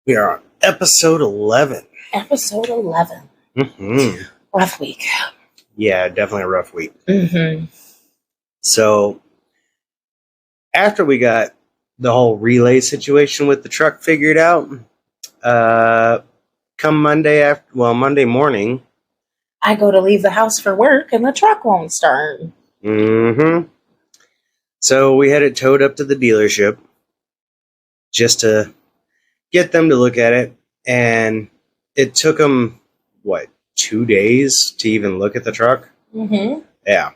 We are on episode 11. Episode 11. Mm-hmm. Rough week. Yeah, definitely a rough week. Mm-hmm. So, after we got the whole relay situation with the truck figured out, come Monday morning, I go to leave the house for work and the truck won't start. mm-hmm. So we had it towed up to the dealership just to get them to look at it, and it took them, 2 days to even look at the truck? Mm-hmm. Yeah.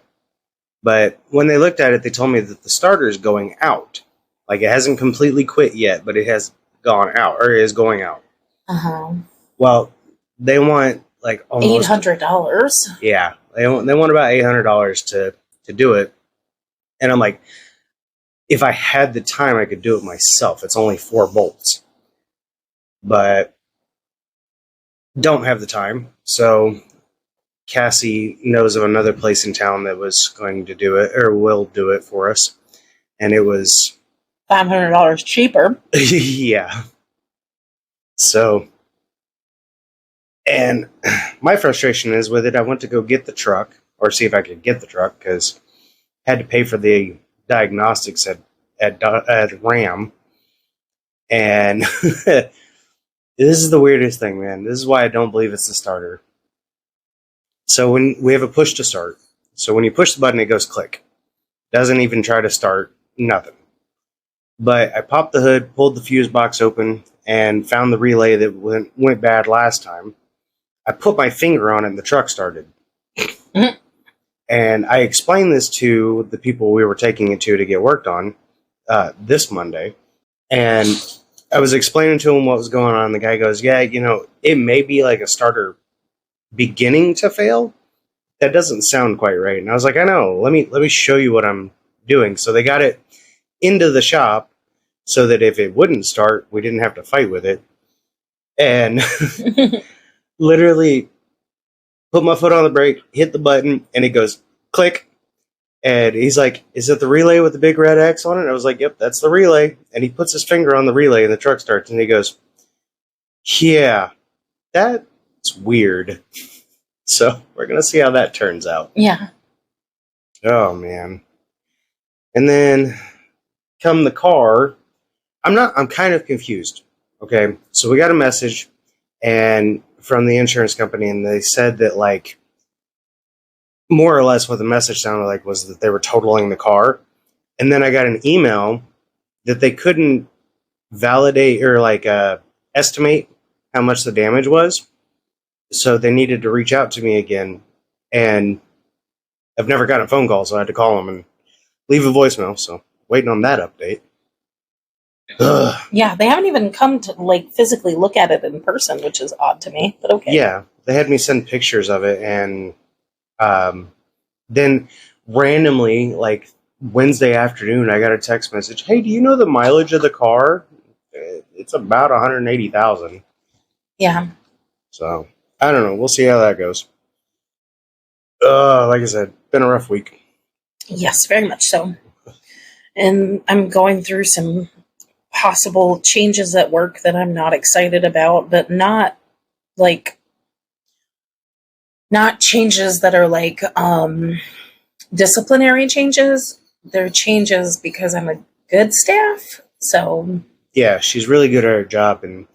But when they looked at it, they told me that the starter is going out. Like, it hasn't completely quit yet, but it has gone out, or is going out. Uh-huh. Well, they want, almost... $800. Yeah. They want about $800 to do it. And I'm like, if I had the time, I could do it myself. It's only 4 bolts. But don't have the time. So Cassie knows of another place in town that was going to do it, or will do it for us. And it was $500 cheaper. yeah. So, and my frustration is with it, I went to go get the truck, or see if I could get the truck, because I had to pay for the diagnostics at RAM. And this is the weirdest thing, man. This is why I don't believe it's the starter. So when we have a push to start, so when you push the button, it goes click. Doesn't even try to start, nothing. But I popped the hood, pulled the fuse box open, and found the relay that went bad last time. I put my finger on it, and the truck started. Mm-hmm. And I explained this to the people we were taking it to get worked on this Monday. And I was explaining to him what was going on. The guy goes, yeah, it may be like a starter beginning to fail. That doesn't sound quite right. And I was like, I know. Let me show you what I'm doing. So they got it into the shop so that if it wouldn't start, we didn't have to fight with it. And literally put my foot on the brake, hit the button, and it goes click. And he's like, is it the relay with the big red X on it? And I was like, yep, that's the relay. And he puts his finger on the relay and the truck starts, and he goes, yeah, that's weird. So we're going to see how that turns out. Yeah. Oh, man. And then come the car, I'm kind of confused. Okay. So we got a message and from the insurance company, and they said that, more or less what the message sounded like was that they were totaling the car. And then I got an email that they couldn't validate or estimate how much the damage was. So they needed to reach out to me again. And I've never gotten a phone call, so I had to call them and leave a voicemail. So waiting on that update. Ugh. Yeah, they haven't even come to physically look at it in person, which is odd to me, but okay. Yeah, they had me send pictures of it, and then randomly, Wednesday afternoon, I got a text message. Hey, do you know the mileage of the car? It's about 180,000. Yeah. So I don't know. We'll see how that goes. Like I said, been a rough week. Yes, very much so. And I'm going through some possible changes at work that I'm not excited about, but not changes that are disciplinary changes. They're changes because I'm a good staff. So yeah, she's really good at her job, and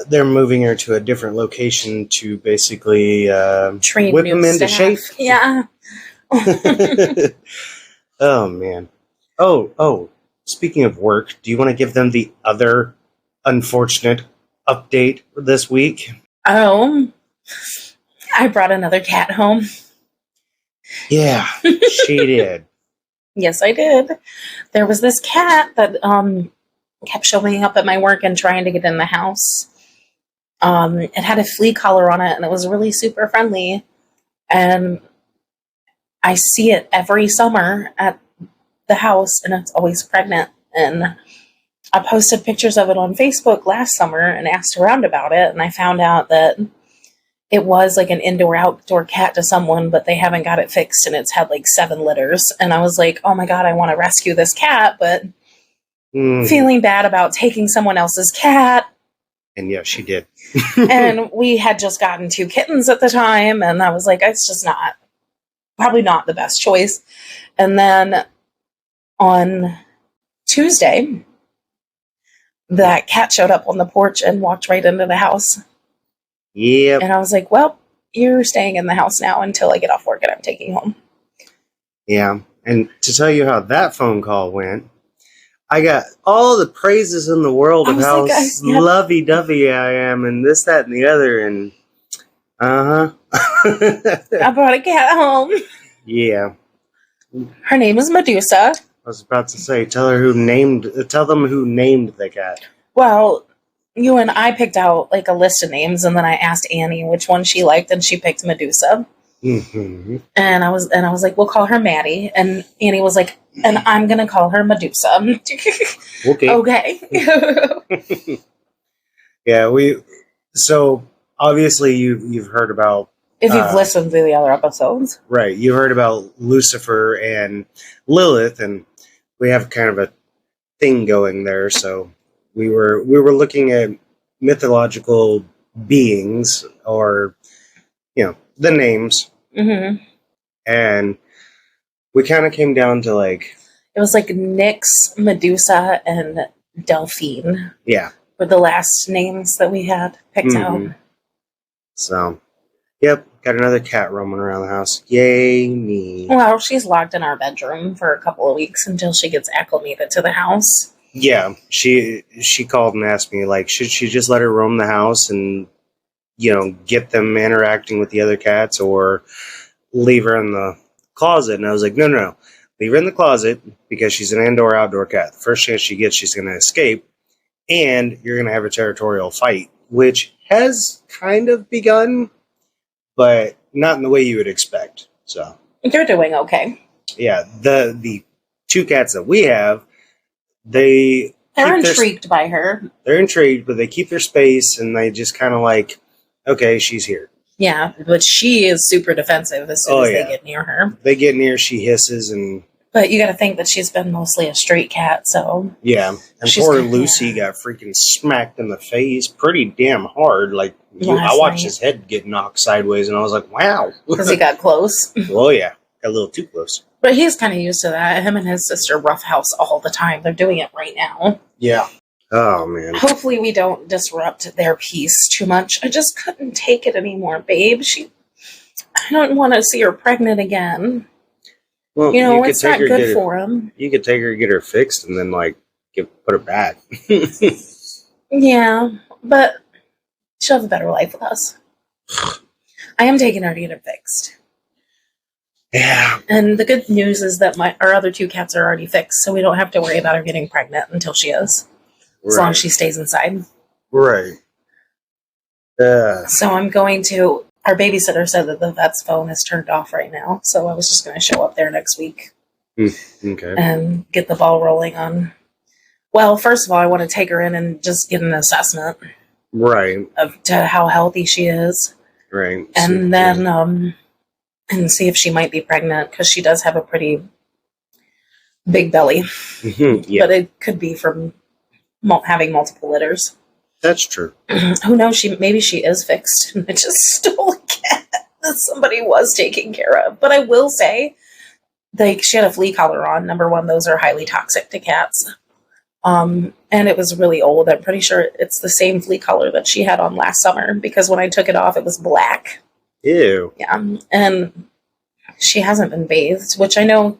they're moving her to a different location to basically train whip them into shape. Yeah. Oh man. Oh. Speaking of work, do you want to give them the other unfortunate update this week? Oh, I brought another cat home. Yeah, she did. Yes, I did. There was this cat that kept showing up at my work and trying to get in the house. It had a flea collar on it, and it was really super friendly. And I see it every summer at the house, and it's always pregnant. And I posted pictures of it on Facebook last summer and asked around about it, and I found out that it was an indoor-outdoor cat to someone, but they haven't got it fixed, and it's had 7 litters. And I was like, oh my god, I want to rescue this cat, but feeling bad about taking someone else's cat. And yeah, she did. And we had just gotten 2 kittens at the time, and I was like, it's just probably not the best choice. And then on Tuesday, that cat showed up on the porch and walked right into the house. Yep. And I was like, well, you're staying in the house now until I get off work and I'm taking home. Yeah. And to tell you how that phone call went, I got all the praises in the world of how lovey-dovey I am and this, that, and the other. And, I brought a cat home. Yeah. Her name is Medusa. I was about to say, tell them who named the cat. Well, you and I picked out like a list of names, and then I asked Annie which one she liked, and she picked Medusa. Mm-hmm. And I was like, we'll call her Maddie. And Annie was like, and I'm gonna call her Medusa. Okay. Yeah, so obviously you've heard about, if you've listened to the other episodes, right? You heard about Lucifer and Lilith, and we have kind of a thing going there. So we were looking at mythological beings, or the names, mm-hmm. and we kind of came down to like, it was like Nyx, Medusa, and Delphine. Yeah, were the last names that we had picked out. So, yep, got another cat roaming around the house. Yay me! Well, she's locked in our bedroom for a couple of weeks until she gets acclimated to the house. Yeah, she called and asked me, like, should she just let her roam the house and get them interacting with the other cats, or leave her in the closet? And I was like, no. Leave her in the closet, because she's an indoor-outdoor cat. The first chance she gets, she's going to escape, and you're going to have a territorial fight, which has kind of begun, but not in the way you would expect. So they're doing okay. Yeah, the 2 cats that we have, they're intrigued by her. They're intrigued, but they keep their space, and they just kind of like, okay, she's here. Yeah, but she is super defensive as soon as they get near her. They get near, she hisses, and... But you got to think that she's been mostly a street cat, so... Yeah, and poor Lucy got freaking smacked in the face pretty damn hard. Like, I watched his head get knocked sideways, and I was like, wow. Because he got close. Oh, yeah. Got a little too close. But he's kind of used to that. Him and his sister roughhouse all the time. They're doing it right now. Yeah. Oh, man. Hopefully we don't disrupt their peace too much. I just couldn't take it anymore, babe. I don't want to see her pregnant again. Well, it's not good for him. You could take her, get her fixed, and then, like, put her back. Yeah, but she'll have a better life with us. I am taking her to get her fixed. Yeah. And the good news is that our other 2 cats are already fixed, so we don't have to worry about her getting pregnant until she is. As long as she stays inside. Right. So I'm going to... Our babysitter said that the vet's phone is turned off right now, so I was just going to show up there next week. Okay. And get the ball rolling on... Well, first of all, I want to take her in and just get an assessment. Right. To how healthy she is. Right. And then... and see if she might be pregnant, because she does have a pretty big belly. Yeah. But it could be from having multiple litters. That's true. Who knows? Maybe she is fixed and it just stole a cat that somebody was taking care of. But I will say, like, she had a flea collar on. Number one, those are highly toxic to cats. And it was really old. I'm pretty sure it's the same flea collar that she had on last summer, because when I took it off, it was black. Ew. Yeah. And she hasn't been bathed, which I know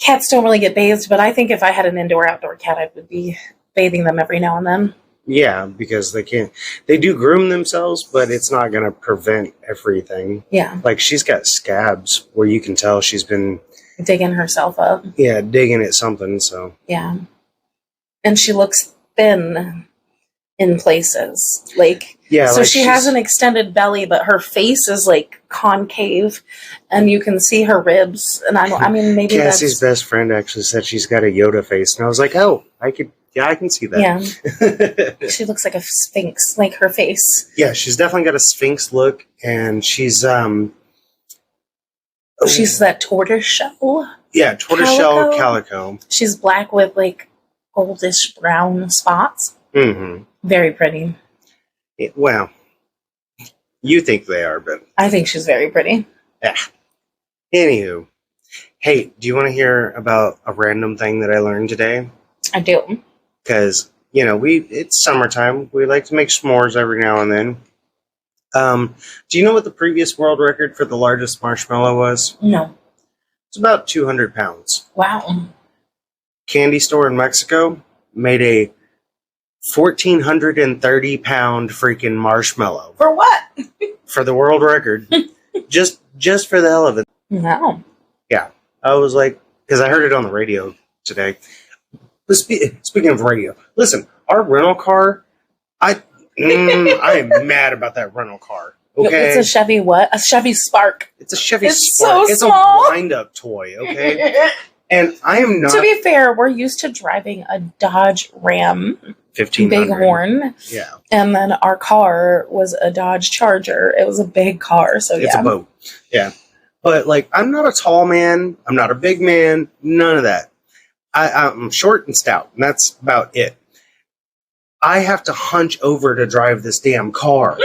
cats don't really get bathed, but I think if I had an indoor-outdoor cat, I would be bathing them every now and then. Yeah, because they do groom themselves, but it's not going to prevent everything. Yeah. Like, she's got scabs where you can tell she's been... digging herself up. Yeah, digging at something, so... Yeah. And she looks thin in places. Like, yeah, so like she has an extended belly, but her face is, like, concave, and you can see her ribs. And I mean, maybe Cassie's best friend actually said she's got a Yoda face, and I was like, oh, I can see that. Yeah. She looks like a sphinx, like her face. Yeah, she's definitely got a sphinx look, and she's she's that tortoiseshell. Yeah, tortoiseshell calico. She's black with, like, goldish brown spots. Mm-hmm. Very pretty. Well, you think they are, but I think she's very pretty. yeah. Anywho, hey, do you want to hear about a random thing that I learned today? I do. Because it's summertime. We like to make s'mores every now and then. Do you know what the previous world record for the largest marshmallow was? No. It's about 200 pounds. Wow. Candy store in Mexico made a 1,430 pound freaking marshmallow For what? for the world record, just for the hell of it. No. Yeah, I was like, because I heard it on the radio today. But speaking of radio, listen, our rental car, I am mad about that rental car. Okay, It's a Chevy what? A Chevy Spark. It's a Chevy It's Spark. so It's small. a wind-up toy. Okay, and I am not. To be fair, we're used to driving a Dodge Ram 1500. Bighorn. Yeah, And then our car was a Dodge Charger. It was a big car, so it's a boat. Yeah, but like, I'm not a tall man. I'm not a big man. None of that. I'm short and stout, and that's about it. I have to hunch over to drive this damn car.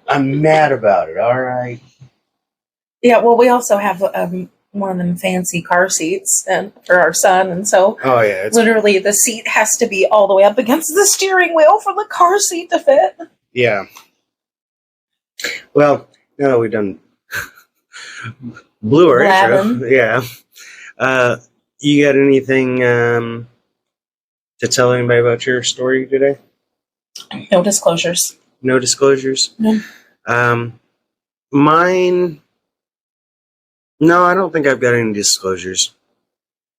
I'm mad about it, all right? Yeah, well, we also have one of them fancy car seats for our son, and so Oh, yeah. literally the seat has to be all the way up against the steering wheel for the car seat to fit. Yeah. Well, now that we've done Blue Blabbing. yeah. You got anything to tell anybody about your story today? No disclosures. No disclosures? No. Mine... No, I don't think I've got any disclosures.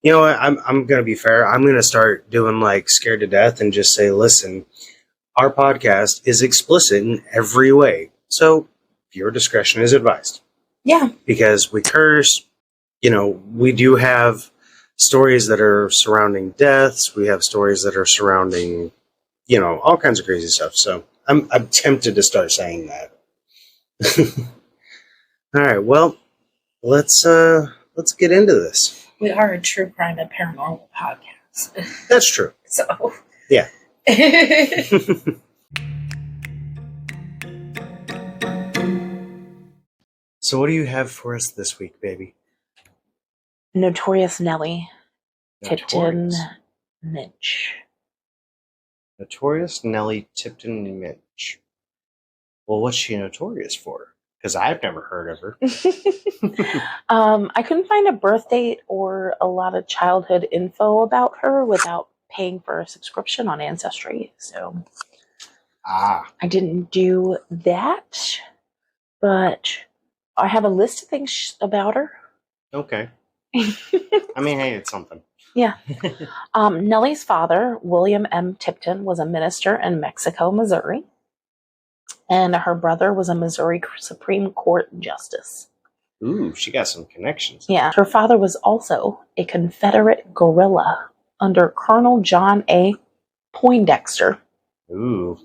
You know what? I'm going to be fair. I'm going to start doing like Scared to Death and just say, listen, our podcast is explicit in every way. So your discretion is advised. Yeah. Because we curse, we do have stories that are surrounding deaths. We have stories that are surrounding, all kinds of crazy stuff. So I'm tempted to start saying that. All right. Well, let's get into this. We are a true crime and paranormal podcast. That's true. So. Yeah. So what do you have for us this week, baby? Notorious Nellie Tipton Notorious. Meunch. Notorious Nellie Tipton Meunch. Well, what's she notorious for? Because I've never heard of her. I couldn't find a birth date or a lot of childhood info about her without paying for a subscription on Ancestry. So I didn't do that. But I have a list of things about her. Okay. I mean, hey, it's something. Yeah. Nellie's father, William M. Tipton, was a minister in Mexico, Missouri. And her brother was a Missouri Supreme Court justice. Ooh, she got some connections. Yeah. Her father was also a Confederate guerrilla under Colonel John A. Poindexter. Ooh.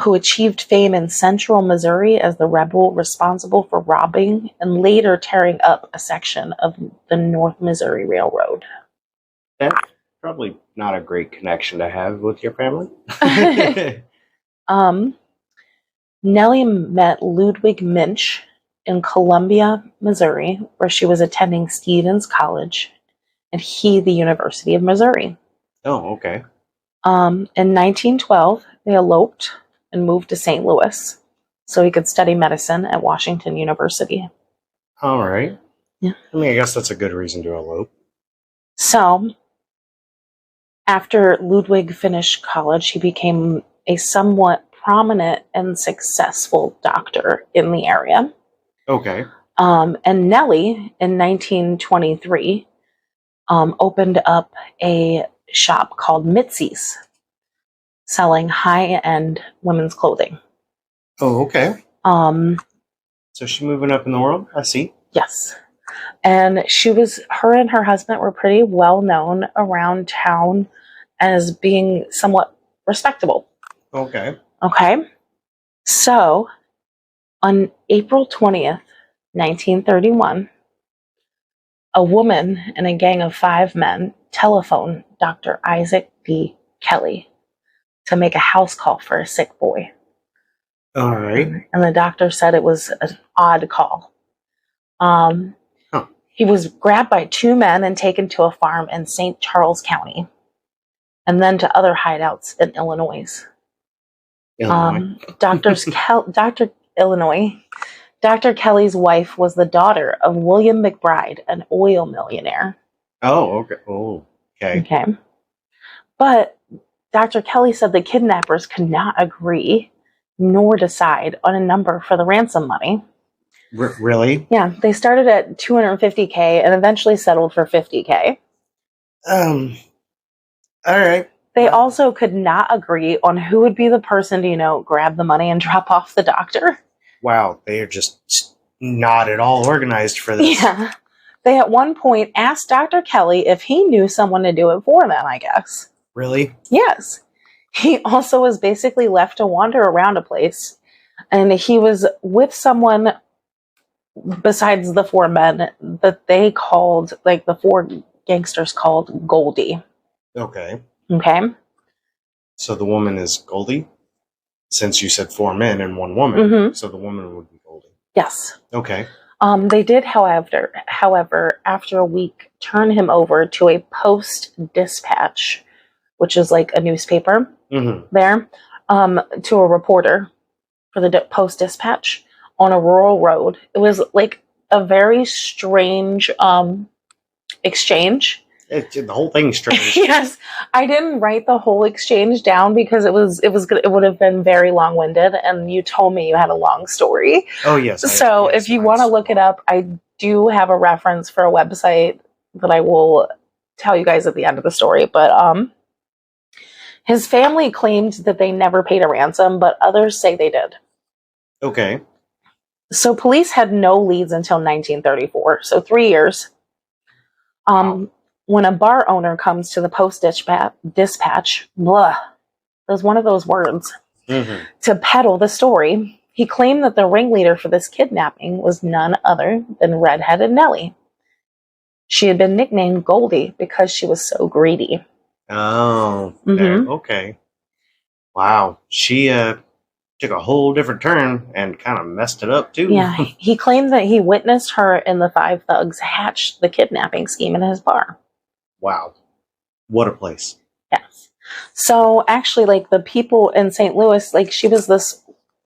Who achieved fame in central Missouri as the rebel responsible for robbing and later tearing up a section of the North Missouri Railroad. That's probably not a great connection to have with your family. Nellie met Ludwig Meunch in Columbia, Missouri, where she was attending Stevens College, and he the University of Missouri. Oh, okay. In 1912, they eloped and moved to St. Louis so he could study medicine at Washington University. All right. Yeah. I mean, I guess that's a good reason to elope. So, after Ludwig finished college, he became a somewhat prominent and successful doctor in the area. Okay. And Nellie, in 1923, opened up a shop called Mitzi's, selling high-end women's clothing. Oh, okay. So she's moving up in the world? I see. Yes. And her and her husband were pretty well known around town as being somewhat respectable. Okay. Okay. So, on April 20th, 1931, a woman and a gang of 5 men telephoned Dr. Isaac D. Kelly, to make a house call for a sick boy. All right. And the doctor said it was an odd call. He was grabbed by two men and taken to a farm in St. Charles County, and then to other hideouts in Illinois. Dr. Kelly's wife was the daughter of William McBride, an oil millionaire. Oh, okay. Oh, okay. Okay. But Dr. Kelly said the kidnappers could not agree nor decide on a number for the ransom money. Really? Yeah, they started at $250K and eventually settled for $50K. All right. They also could not agree on who would be the person to, grab the money and drop off the doctor. Wow, they are just not at all organized for this. Yeah. They at one point asked Dr. Kelly if he knew someone to do it for them, I guess. Really? Yes. He also was basically left to wander around a place, and he was with someone besides the four men that they called, like the four gangsters called Goldie. Okay. Okay. So the woman is Goldie? Since you said four men and one woman, so the woman would be Goldie. Yes. Okay. They did, however, after a week, turn him over to a Post-Dispatch, which is like a newspaper there, to a reporter for the Post-Dispatch on a rural road. It was like a very strange exchange. The whole thing's strange. Yes, I didn't write the whole exchange down because it would have been very long-winded, and you told me you had a long story. Oh yes. So if you want to look it up, I do have a reference for a website that I will tell you guys at the end of the story. But his family claimed that they never paid a ransom, but others say they did. Okay. So police had no leads until 1934, so 3 years. When a bar owner comes to the Post-Dispatch, there's one of those words, to peddle the story, he claimed that the ringleader for this kidnapping was none other than Red-Headed Nellie. She had been nicknamed Goldie because she was so greedy. Oh, okay. Wow. She took a whole different turn and kind of messed it up, too. Yeah, he claimed that he witnessed her and the five thugs hatch the kidnapping scheme in his bar. Wow. What a place. Yes. So actually, like, the people in St. Louis, like, she was this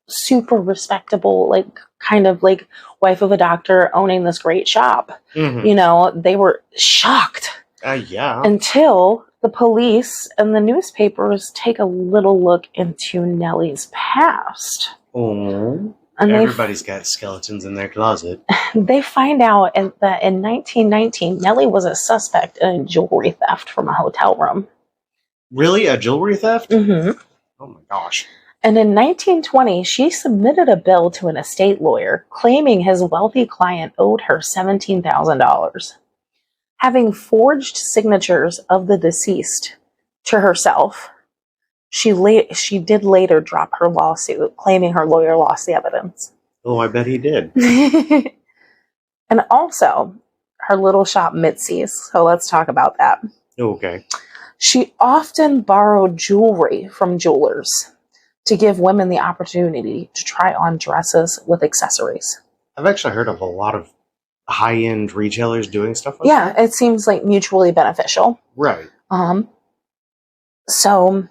super respectable, like, kind of like wife of a doctor owning this great shop. They were shocked. Yeah. Until the police and the newspapers take a little look into Nellie's past. Oh. And everybody's got skeletons in their closet. They find out that in 1919, Nellie was a suspect in a jewelry theft from a hotel room. Really? A jewelry theft? Mm-hmm. Oh my gosh. And in 1920, she submitted a bill to an estate lawyer claiming his wealthy client owed her $17,000. Having forged signatures of the deceased to herself, she did later drop her lawsuit, claiming her lawyer lost the evidence. Oh, I bet he did. And also, her little shop, Mitzi's. So let's talk about that. Okay. She often borrowed jewelry from jewelers to give women the opportunity to try on dresses with accessories. I've actually heard of a lot of high-end retailers doing stuff like that. Yeah, it seems like mutually beneficial. Right. So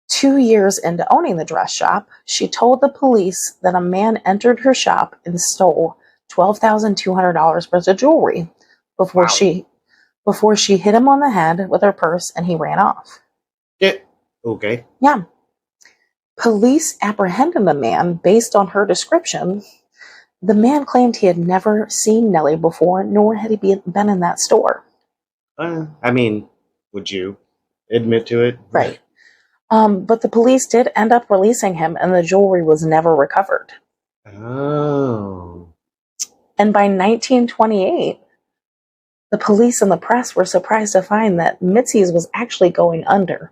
2 years into owning the dress shop, she told the police that a man entered her shop and stole $12,200 worth of jewelry before she hit him on the head with her purse and he ran off. Yeah. Okay. Yeah. Police apprehended the man based on her description. The man claimed he had never seen Nellie before, nor had he been in that store. I mean, would you admit to it? Right. But the police did end up releasing him, and the jewelry was never recovered. Oh. And by 1928, the police and the press were surprised to find that Mitzi's was actually going under,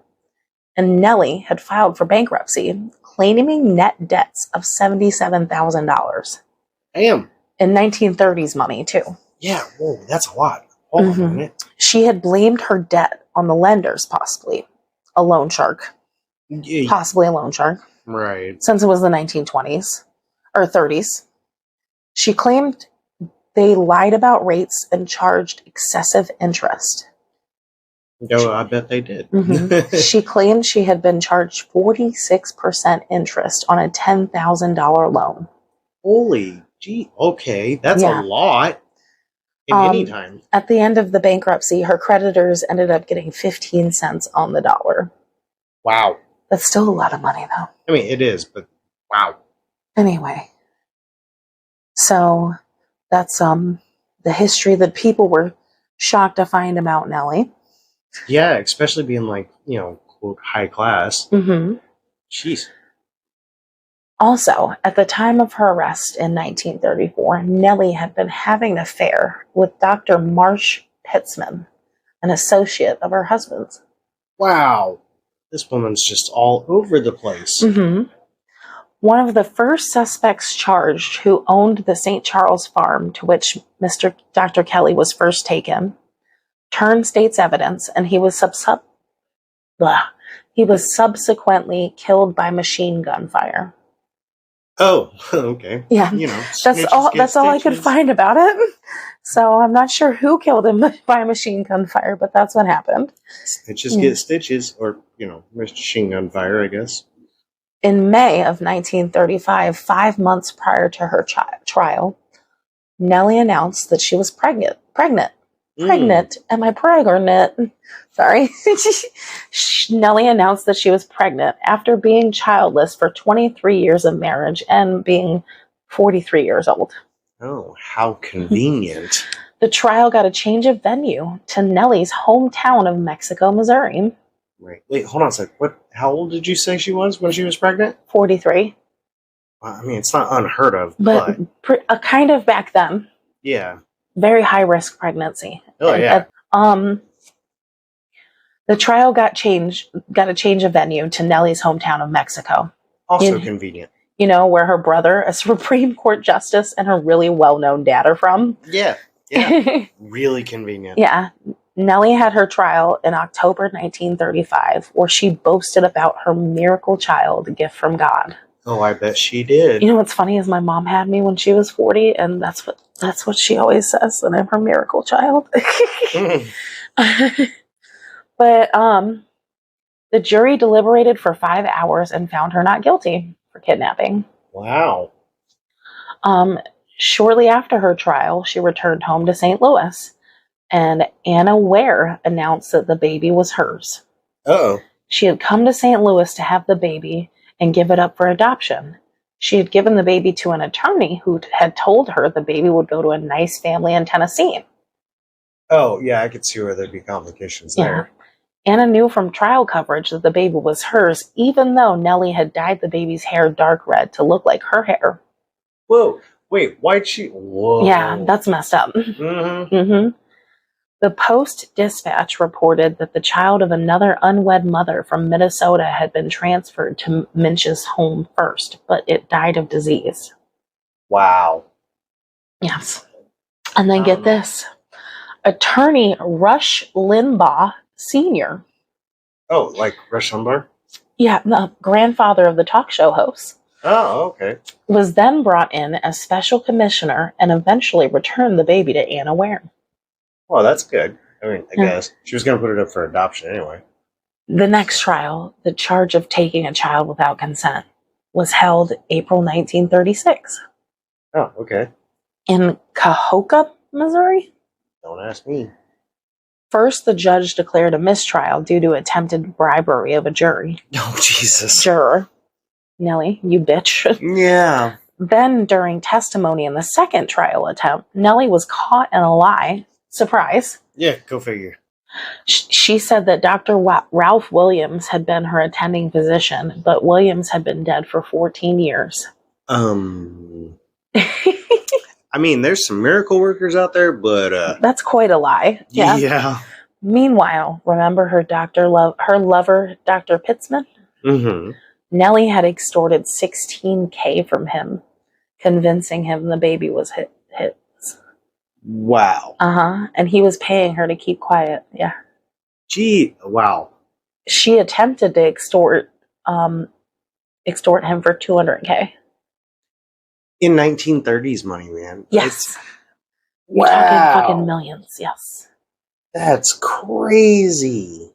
and Nellie had filed for bankruptcy, claiming net debts of $77,000. Damn. In 1930s money, too. Yeah, whoa, that's a lot. Hold on a minute. She had blamed her debt on the lenders, possibly. A loan shark. possibly a loan shark, Right. since it was the 1920s or 30s. She claimed they lied about rates and charged excessive interest. No, I bet they did. Mm-hmm. She claimed she had been charged 46% interest on a $10,000 loan. Holy gee. Okay, that's a lot in any time. At the end of the bankruptcy, her creditors ended up getting 15 cents on the dollar. Wow. That's still a lot of money, though. I mean, it is, but wow. Anyway, so that's the history that people were shocked to find about Nellie. Yeah, especially being like, quote, high class. Mm-hmm. Jeez. Also, at the time of her arrest in 1934, Nellie had been having an affair with Dr. Marsh Pitzman, an associate of her husband's. Wow. This woman's just all over the place. Mm-hmm. One of the first suspects charged, who owned the St. Charles farm to which Dr. Kelly was first taken, turned state's evidence, and he was subsequently killed by machine gun fire. Oh, okay. Yeah, that's all I could find about it. So I'm not sure who killed him by machine gun fire, but that's what happened. Snitches get stitches, or machine gun fire, I guess. In May of 1935, 5 months prior to her trial, Nellie announced that she was pregnant. Am I pregnant? Sorry. Nellie announced that she was pregnant after being childless for 23 years of marriage and being 43 years old. Oh, how convenient. The trial got a change of venue to Nellie's hometown of Mexico, Missouri. Right. Wait, hold on a sec. How old did you say she was when she was pregnant? 43. I mean, it's not unheard of, but kind of back then. Yeah. Very high risk pregnancy. Oh, yeah. The trial got a change of venue to Nellie's hometown of Mexico. Also convenient. Where her brother, a Supreme Court justice, and her really well-known dad are from. Yeah. Really convenient. Yeah. Nellie had her trial in October 1935, where she boasted about her miracle child, a gift from God. Oh, I bet she did. What's funny is my mom had me when she was 40, and that's what she always says, that I'm her miracle child. But the jury deliberated for 5 hours and found her not guilty for kidnapping. Wow. Shortly after her trial, she returned home to St. Louis, and Anna Ware announced that the baby was hers. Uh-oh. She had come to St. Louis to have the baby and give it up for adoption. She had given the baby to an attorney who had told her the baby would go to a nice family in Tennessee. Oh, yeah, I could see where there'd be complications there. Anna knew from trial coverage that the baby was hers, even though Nellie had dyed the baby's hair dark red to look like her hair. Whoa, wait, why'd she... Whoa. Yeah, that's messed up. Mm-hmm. Mm-hmm. The Post-Dispatch reported that the child of another unwed mother from Minnesota had been transferred to Meunch's home first, but it died of disease. Wow. Yes. And then get this. Attorney Rush Limbaugh Sr. Oh, like Rush Limbaugh? Yeah, the grandfather of the talk show host. Oh, okay. Was then brought in as special commissioner and eventually returned the baby to Anna Ware. Well, that's good. I mean, I guess. She was going to put it up for adoption anyway. The next trial, the charge of taking a child without consent, was held April 1936. Oh, okay. In Cahokia, Missouri? Don't ask me. First, the judge declared a mistrial due to attempted bribery of a jury. Oh, Jesus. Juror. Nellie, you bitch. Yeah. Then, during testimony in the second trial attempt, Nellie was caught in a lie. Surprise. Yeah, go figure. She said that Dr. Ralph Williams had been her attending physician, but Williams had been dead for 14 years. I mean, there's some miracle workers out there, but... That's quite a lie. Yeah. Meanwhile, remember her lover, Dr. Pitzman? Mm-hmm. Nellie had extorted $16,000 from him, convincing him the baby was his. Wow. Uh-huh. And he was paying her to keep quiet. Yeah. Gee, wow. She attempted to extort extort him for $200K. In 1930s money, man. Yes. Wow. You're talking fucking millions, yes. That's crazy.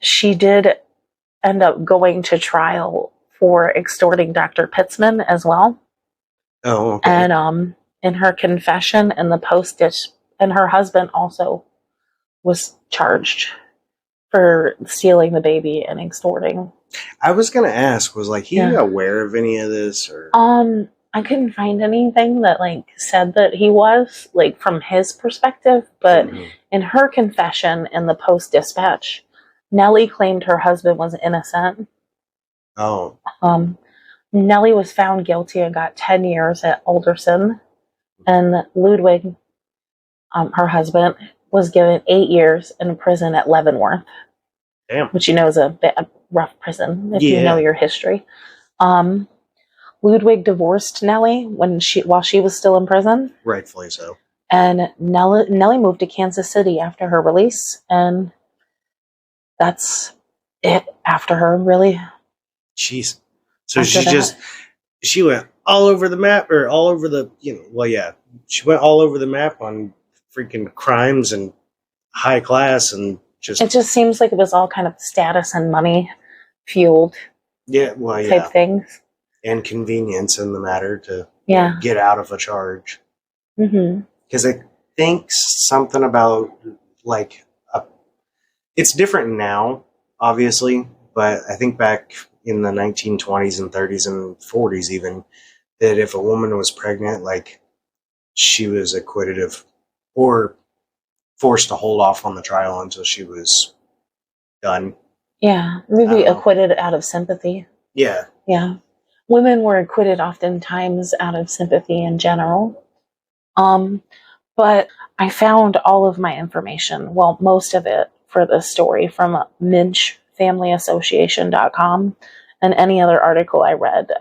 She did end up going to trial for extorting Dr. Pitzman as well. Oh, okay. And in her confession and the post-it, and her husband also was charged for stealing the baby and extorting. I was gonna ask, was like he aware of any of this, or I couldn't find anything that like said that he was, like, from his perspective, but in her confession in the Post-Dispatch, Nellie claimed her husband was innocent. Oh. Nellie was found guilty and got 10 years at Alderson, and Ludwig, her husband, was given 8 years in prison at Leavenworth. Damn. Which, you know, is a rough prison if you know your history. Ludwig divorced Nellie while she was still in prison. Rightfully so. And Nellie moved to Kansas City after her release, and that's it after her, really. Jeez. So she went all over the map, or all over the, she went all over the map on freaking crimes and high class, and it just seems like it was all kind of status and money fueled type things. And convenience in the matter to get out of a charge. Because I think something about, like, it's different now, obviously, but I think back in the 1920s and 30s and 40s even, that if a woman was pregnant, like, she was acquitted of, or forced to hold off on the trial until she was done. Yeah, maybe acquitted out of sympathy. Yeah. Yeah. Women were acquitted oftentimes out of sympathy in general. But I found all of my information, well, most of it for this story from MünchFamilyAssociation.com, and any other article I read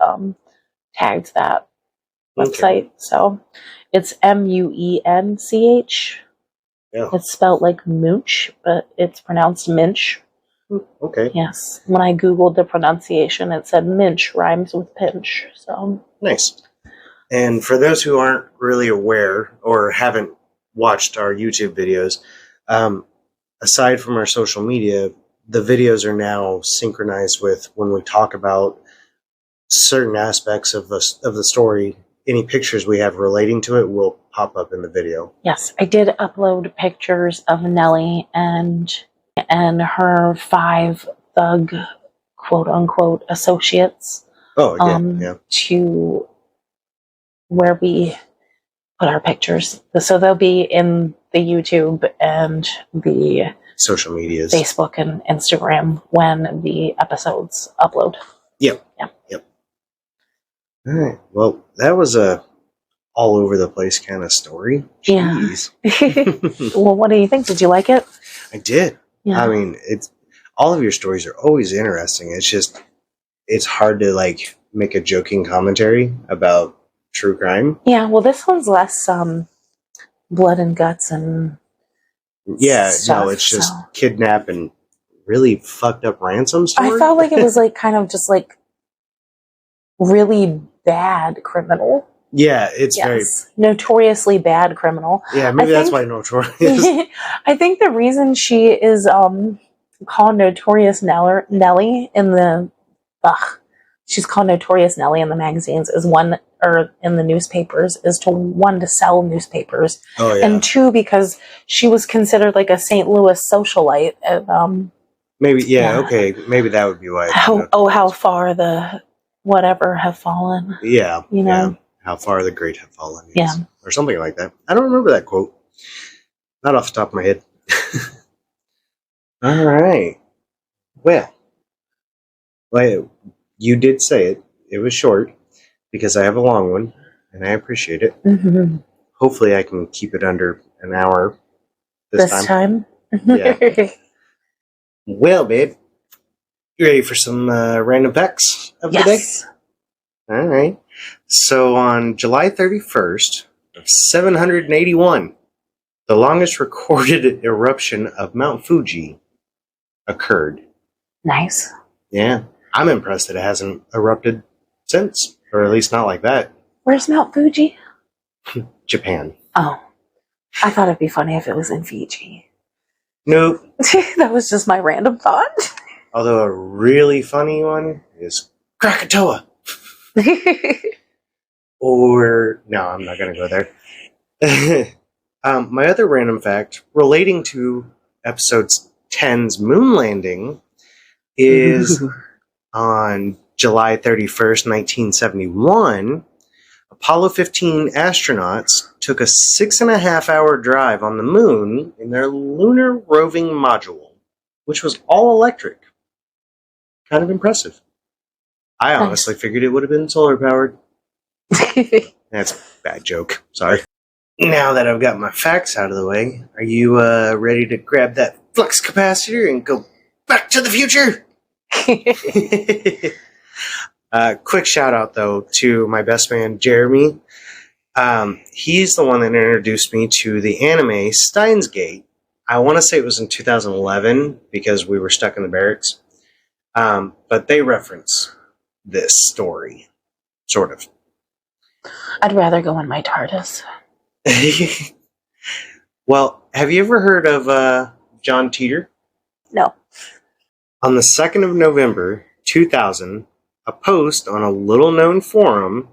tagged that website. So it's Muench. Yeah. It's spelled like Meunch, but it's pronounced Meunch. Okay. Yes. When I Googled the pronunciation, it said Meunch rhymes with pinch. So nice. And for those who aren't really aware or haven't watched our YouTube videos, aside from our social media, the videos are now synchronized with when we talk about certain aspects of the story. Any pictures we have relating to it will pop up in the video. Yes, I did upload pictures of Nellie and her 5 thug, quote unquote, associates. Oh, yeah. To where we put our pictures. So they'll be in the YouTube and the social medias, Facebook and Instagram, when the episodes upload. Yep. All right. Well, that was a all over the place kind of story. Jeez. Yeah. Well, what do you think? Did you like it? I did. Yeah. I mean, all of your stories are always interesting. It's just, it's hard to like make a joking commentary about true crime. Yeah. Well, this one's less blood and guts and stuff, no, it's just kidnap and really fucked up ransom story. I felt like it was like kind of just like really bad criminal. Yeah, it's very notoriously bad criminal. Yeah, maybe that's why Notorious. I think the reason she is called Notorious Nellie in the she's called Notorious Nellie in the magazines is one, or in the newspapers, is to sell newspapers. Oh, yeah. And 2, because she was considered like a St. Louis socialite. And, maybe, okay. Maybe that would be why. How far the whatever have fallen. Yeah. You know? Yeah. How far the great have fallen. Yes. Yeah. Or something like that. I don't remember that quote. Not off the top of my head. All right. Well, you did say it. It was short because I have a long one, and I appreciate it. Mm-hmm. Hopefully I can keep it under an hour this time. Yeah. Well, babe, you ready for some random facts of the day? All right. So on July 31st of 781, the longest recorded eruption of Mount Fuji occurred. Nice. Yeah. I'm impressed that it hasn't erupted since, or at least not like that. Where's Mount Fuji? Japan. Oh, I thought it'd be funny if it was in Fiji. Nope. That was just my random thought. Although a really funny one is Krakatoa. Or, no, I'm not going to go there. My other random fact relating to episode 10's moon landing is on July 31st, 1971, Apollo 15 astronauts took a 6.5-hour drive on the moon in their lunar roving module, which was all electric. Kind of impressive. I honestly figured it would have been solar powered. That's a bad joke. Sorry. Now that I've got my facts out of the way, are you ready to grab that flux capacitor and go back to the future? Quick shout out, though, to my best man, Jeremy. He's the one that introduced me to the anime Steins Gate. I want to say it was in 2011 because we were stuck in the barracks. But they reference this story, sort of. I'd rather go in my TARDIS. Well, have you ever heard of John Titor? No. On the 2nd of November, 2000, a post on a little-known forum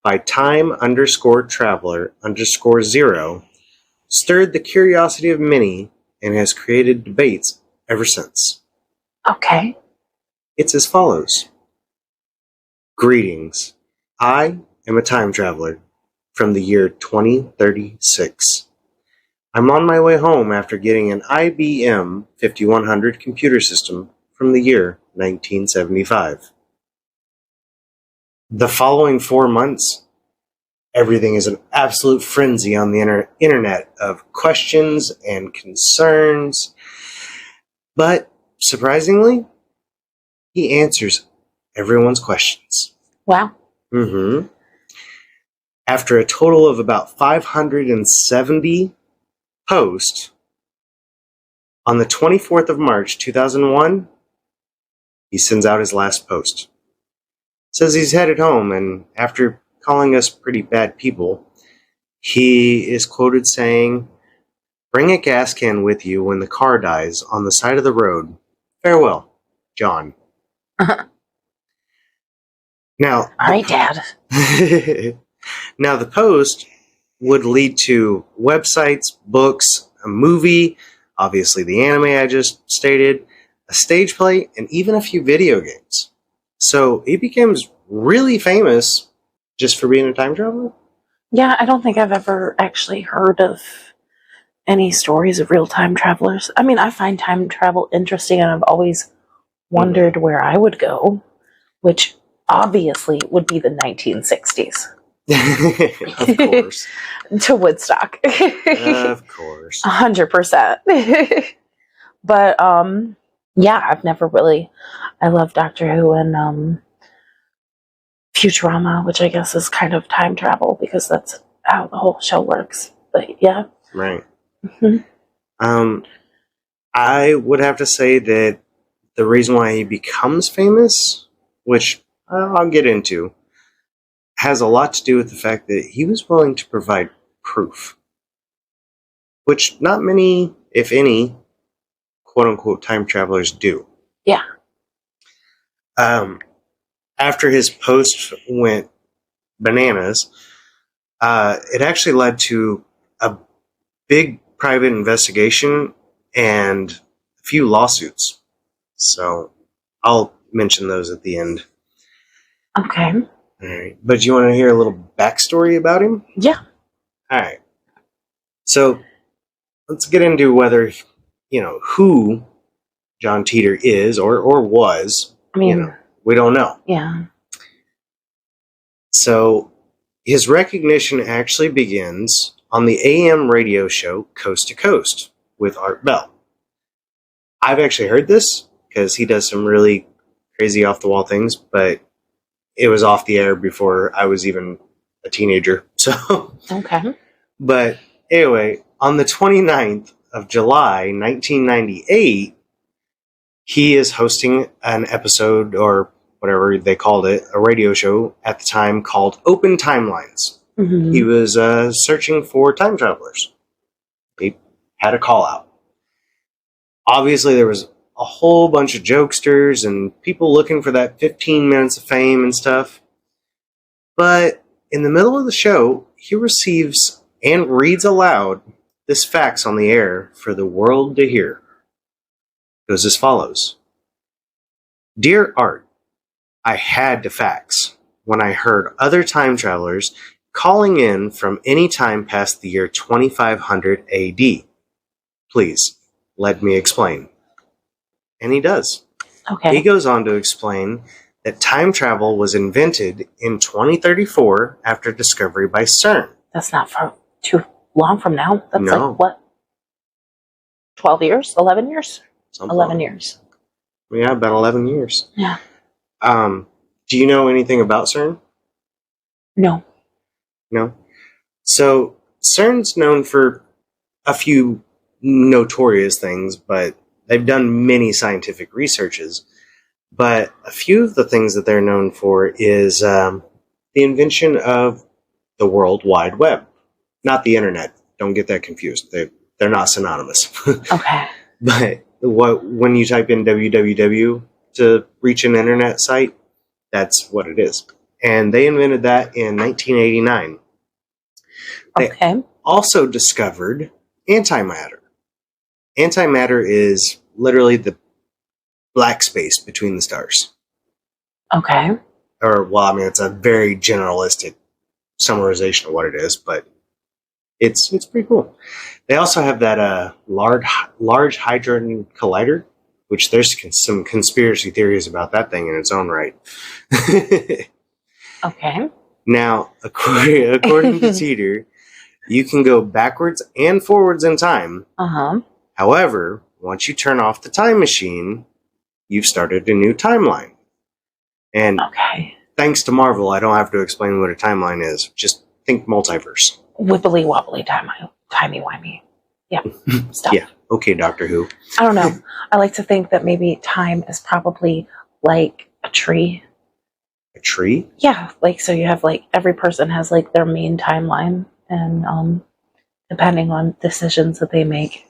by time_traveler_0 stirred the curiosity of many and has created debates ever since. Okay. It's as follows. Greetings. I am a time traveler from the year 2036. I'm on my way home after getting an IBM 5100 computer system from the year 1975. The following 4 months, everything is an absolute frenzy on the internet of questions and concerns. But, surprisingly, he answers everyone's questions. Wow. Mm-hmm. After a total of about 570 posts, on the 24th of March, 2001, he sends out his last post. Says he's headed home, and after calling us pretty bad people, he is quoted saying, "Bring a gas can with you when the car dies on the side of the road. Farewell, John." Now, All right, Dad. now the post would lead to websites, books, a movie, obviously the anime I just stated, a stage play, and even a few video games. So he becomes really famous just for being a time traveler? Yeah, I don't think I've ever actually heard of any stories of real time travelers. I mean, I find time travel interesting, and I've always wondered where I would go, which obviously would be the 1960s. Of course. To Woodstock. Of course. 100%. But, yeah, I've never really... I love Doctor Who and Futurama, which I guess is kind of time travel, because that's how the whole show works. But, yeah. Right. Mm-hmm. I would have to say that the reason why he becomes famous, which I'll get into, has a lot to do with the fact that he was willing to provide proof, which not many, if any, quote-unquote time travelers do. Yeah. After his post went bananas, it actually led to a big private investigation and a few lawsuits. So I'll mention those at the end. Okay. All right. But you want to hear a little backstory about him? Yeah. All right. So let's get into whether, who John Titor is or was. I mean, we don't know. Yeah. So his recognition actually begins on the AM radio show Coast to Coast with Art Bell. I've actually heard this because he does some really crazy off-the-wall things, but it was off the air before I was even a teenager. So, okay. But anyway, on the 29th of July, 1998, He is hosting an episode, or whatever they called it, a radio show at the time called Open Timelines. Mm-hmm. He was searching for time travelers. He had a call out. Obviously, there was a whole bunch of jokesters and people looking for that 15 minutes of fame and stuff. But in the middle of the show, he receives and reads aloud this fax on the air for the world to hear. It goes as follows. Dear Art, I had to fax when I heard other time travelers calling in from any time past the year 2500 AD. Please, let me explain. And he does. Okay. He goes on to explain that time travel was invented in 2034 after discovery by CERN. That's not for too long from now. That's No. like, what? 12 years? 11 years? Something 11 like- years. Yeah, about 11 years. Yeah. Do you know anything about CERN? No. No? So, CERN's known for a few notorious things, but they've done many scientific researches. But a few of the things that they're known for is the invention of the World Wide Web. Not the internet. Don't get that confused. They're not synonymous. Okay. But when you type in www to reach an internet site, that's what it is. And they invented that in 1989. They Okay. also discovered antimatter. Antimatter is literally the black space between the stars. Okay. Or, well, I mean, it's a very generalistic summarization of what it is, but it's pretty cool. They also have that large hadron collider, which there's some conspiracy theories about that thing in its own right. Okay. Now, according to Titor, you can go backwards and forwards in time. Uh-huh. However, once you turn off the time machine, you've started a new timeline. And Okay. thanks to Marvel, I don't have to explain what a timeline is. Just think multiverse. Wibbly wobbly, timey-wimey. Yeah. Stuff. Yeah. Okay, Doctor Who. I don't know. I like to think that maybe time is probably like a tree. A tree? Yeah, like, so you have, like, every person has, like, their main timeline, and depending on decisions that they make,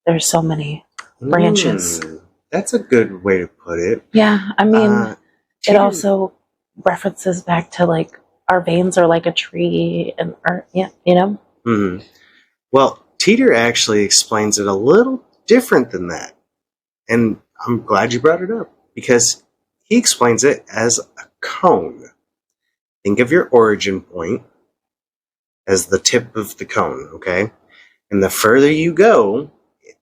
there's so many branches. That's a good way to put it. Yeah, I mean, it Titor- also references back to, like, our veins are like a tree, and, or, yeah, you know? Mhm. Well, Titor actually explains it a little different than that. And I'm glad you brought it up, because he explains it as a cone. Think of your origin point as the tip of the cone, okay? And the further you go,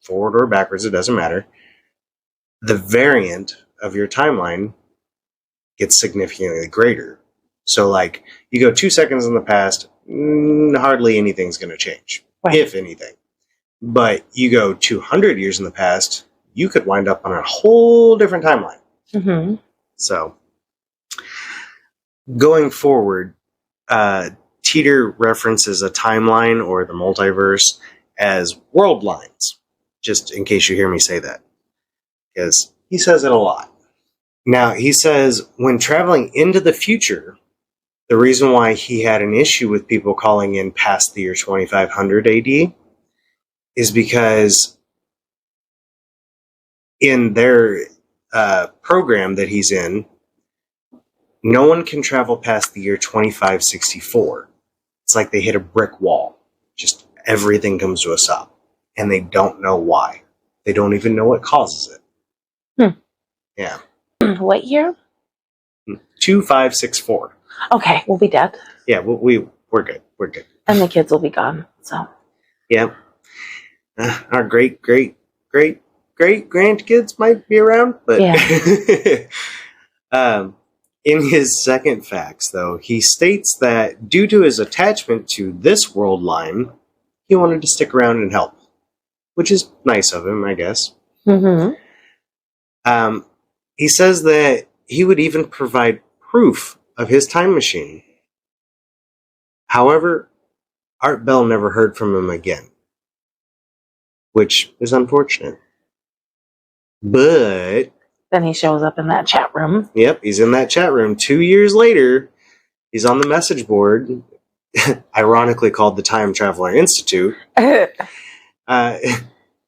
forward or backwards, it doesn't matter, the variant of your timeline gets significantly greater. So, like, you go 2 seconds in the past, hardly anything's going to change, Right. if anything. But you go 200 years in the past, you could wind up on a whole different timeline. Mm-hmm. So, going forward, Titor references a timeline or the multiverse as world lines, just in case you hear me say that, because he says it a lot. Now, he says when traveling into the future, the reason why he had an issue with people calling in past the year 2500 AD is because in their program that he's in, no one can travel past the year 2564. It's like they hit a brick wall. Just everything comes to a stop. And they don't know why. They don't even know what causes it. Yeah. What year? 2564. Okay, we'll be dead. Yeah, we're good. We're good. And the kids will be gone, so. Yeah. Our great grandkids might be around, but in his second fax, though, he states that due to his attachment to this world line, he wanted to stick around and help, which is nice of him, I guess. Mm-hmm. He says that he would even provide proof of his time machine. However, Art Bell never heard from him again, which is unfortunate. But Then he shows up in that chat room. yep, he's in that chat room. 2 years later, he's on the message board, ironically called the Time Traveler Institute.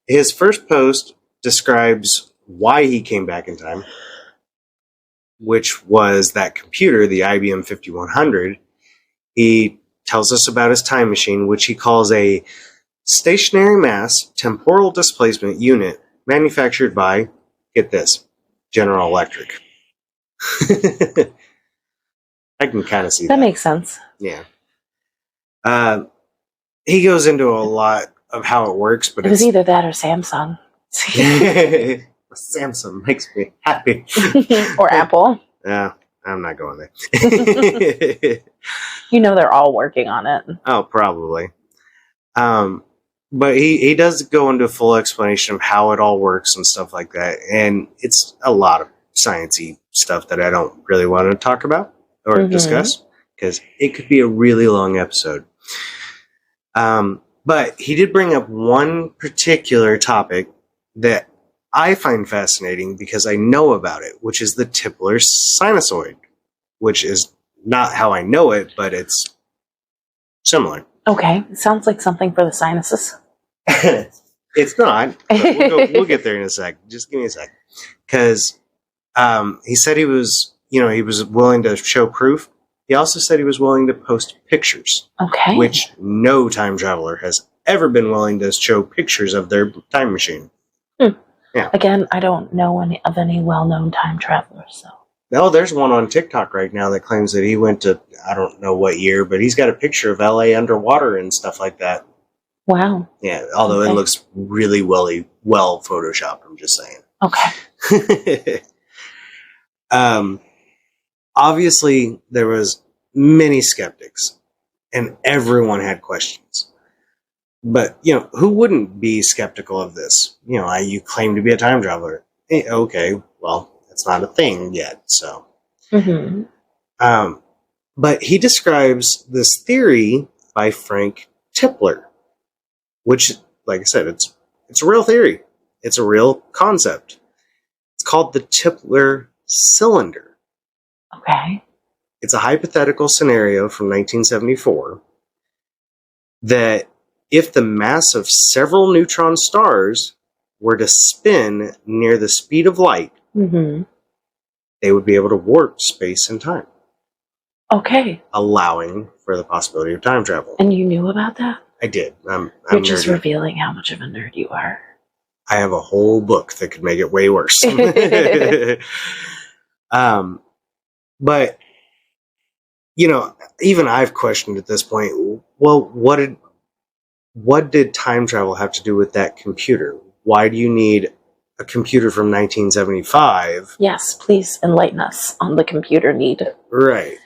His first post describes why he came back in time, which was that computer, the IBM 5100. He tells us about his time machine, which he calls a stationary mass temporal displacement unit manufactured by, get this, General Electric. I can kind of see that. That makes sense. Yeah. He goes into a lot of how it works, but It was either that or Samsung. Samsung makes me happy. Or Apple. Yeah, I'm not going there. You know they're all working on it. Oh, probably. But he does go into a full explanation of how it all works and stuff like that. And it's a lot of sciencey stuff that I don't really want to talk about or discuss, because it could be a really long episode. But he did bring up one particular topic that I find fascinating because I know about it, which is the Tipler sinusoid, which is not how I know it, but it's similar. Okay, it sounds like something for the sinuses. It's not. But we'll get there in a sec. Just give me a sec. Because he said he was willing to show proof. He also said he was willing to post pictures. Okay. Which no time traveler has ever been willing to show pictures of their time machine. Yeah. Again, I don't know of any well-known time travelers, so. No, there's one on TikTok right now that claims that he went to, I don't know what year, but he's got a picture of LA underwater and stuff like that. Wow. Yeah, although it looks really well photoshopped, I'm just saying. Okay. Obviously, there was many skeptics, and everyone had questions. But, who wouldn't be skeptical of this? You claim to be a time traveler. Okay, well, it's not a thing yet, so. But he describes this theory by Frank Tipler, which, like I said, it's a real theory. It's a real concept. It's called the Tipler cylinder. Okay. It's a hypothetical scenario from 1974 that if the mass of several neutron stars were to spin near the speed of light, they would be able to warp space and time. Okay. Allowing for the possibility of time travel. And you knew about that? I did. I'm You're just nerdy. revealing how much of a nerd you are. I have a whole book that could make it way worse. But, even I've questioned at this point, well, what did time travel have to do with that computer? Why do you need a computer from 1975? Yes, please enlighten us on the computer need. Right.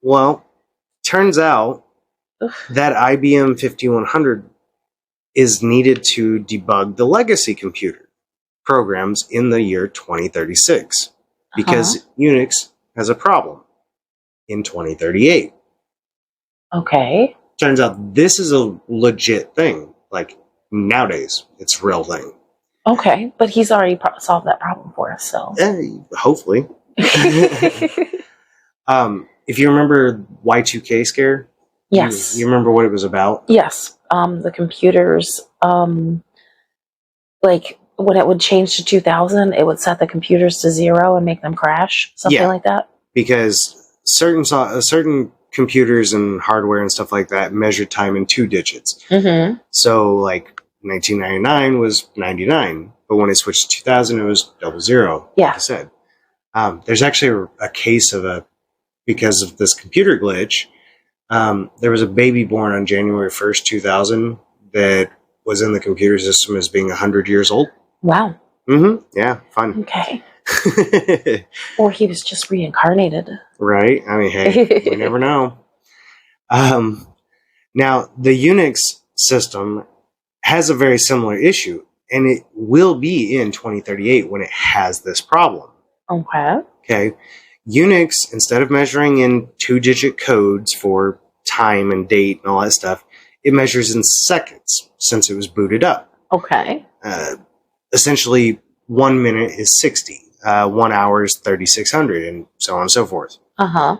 Well, turns out that IBM 5100 is needed to debug the legacy computer programs in the year 2036 because Unix has a problem in 2038. Okay. Turns out this is a legit thing. Like, nowadays, it's a real thing. Okay, but he's already solved that problem for us, so. Hopefully. If you remember Y2K scare? Yes. You remember what it was about? Yes. The computers, like, when it would change to 2000, it would set the computers to 0 and make them crash, something like that? Because certain computers and hardware and stuff like that measured time in 2 digits. So, like, 1999 was 99, but when it switched to 2000, it was 00. Yeah. Like I said. There's actually a case of because of this computer glitch, there was a baby born on January 1st, 2000 that was in the computer system as being 100 years old. Wow. Yeah, fun. Okay. Or he was just reincarnated. Right? I mean, hey, we never know. Now, the Unix system has a very similar issue, and it will be in 2038 when it has this problem. Okay. Unix, instead of measuring in 2-digit codes for time and date and all that stuff, it measures in seconds since it was booted up. Okay. essentially 1 minute is 60, 1 hour is 3,600, and so on and so forth. Uh-huh.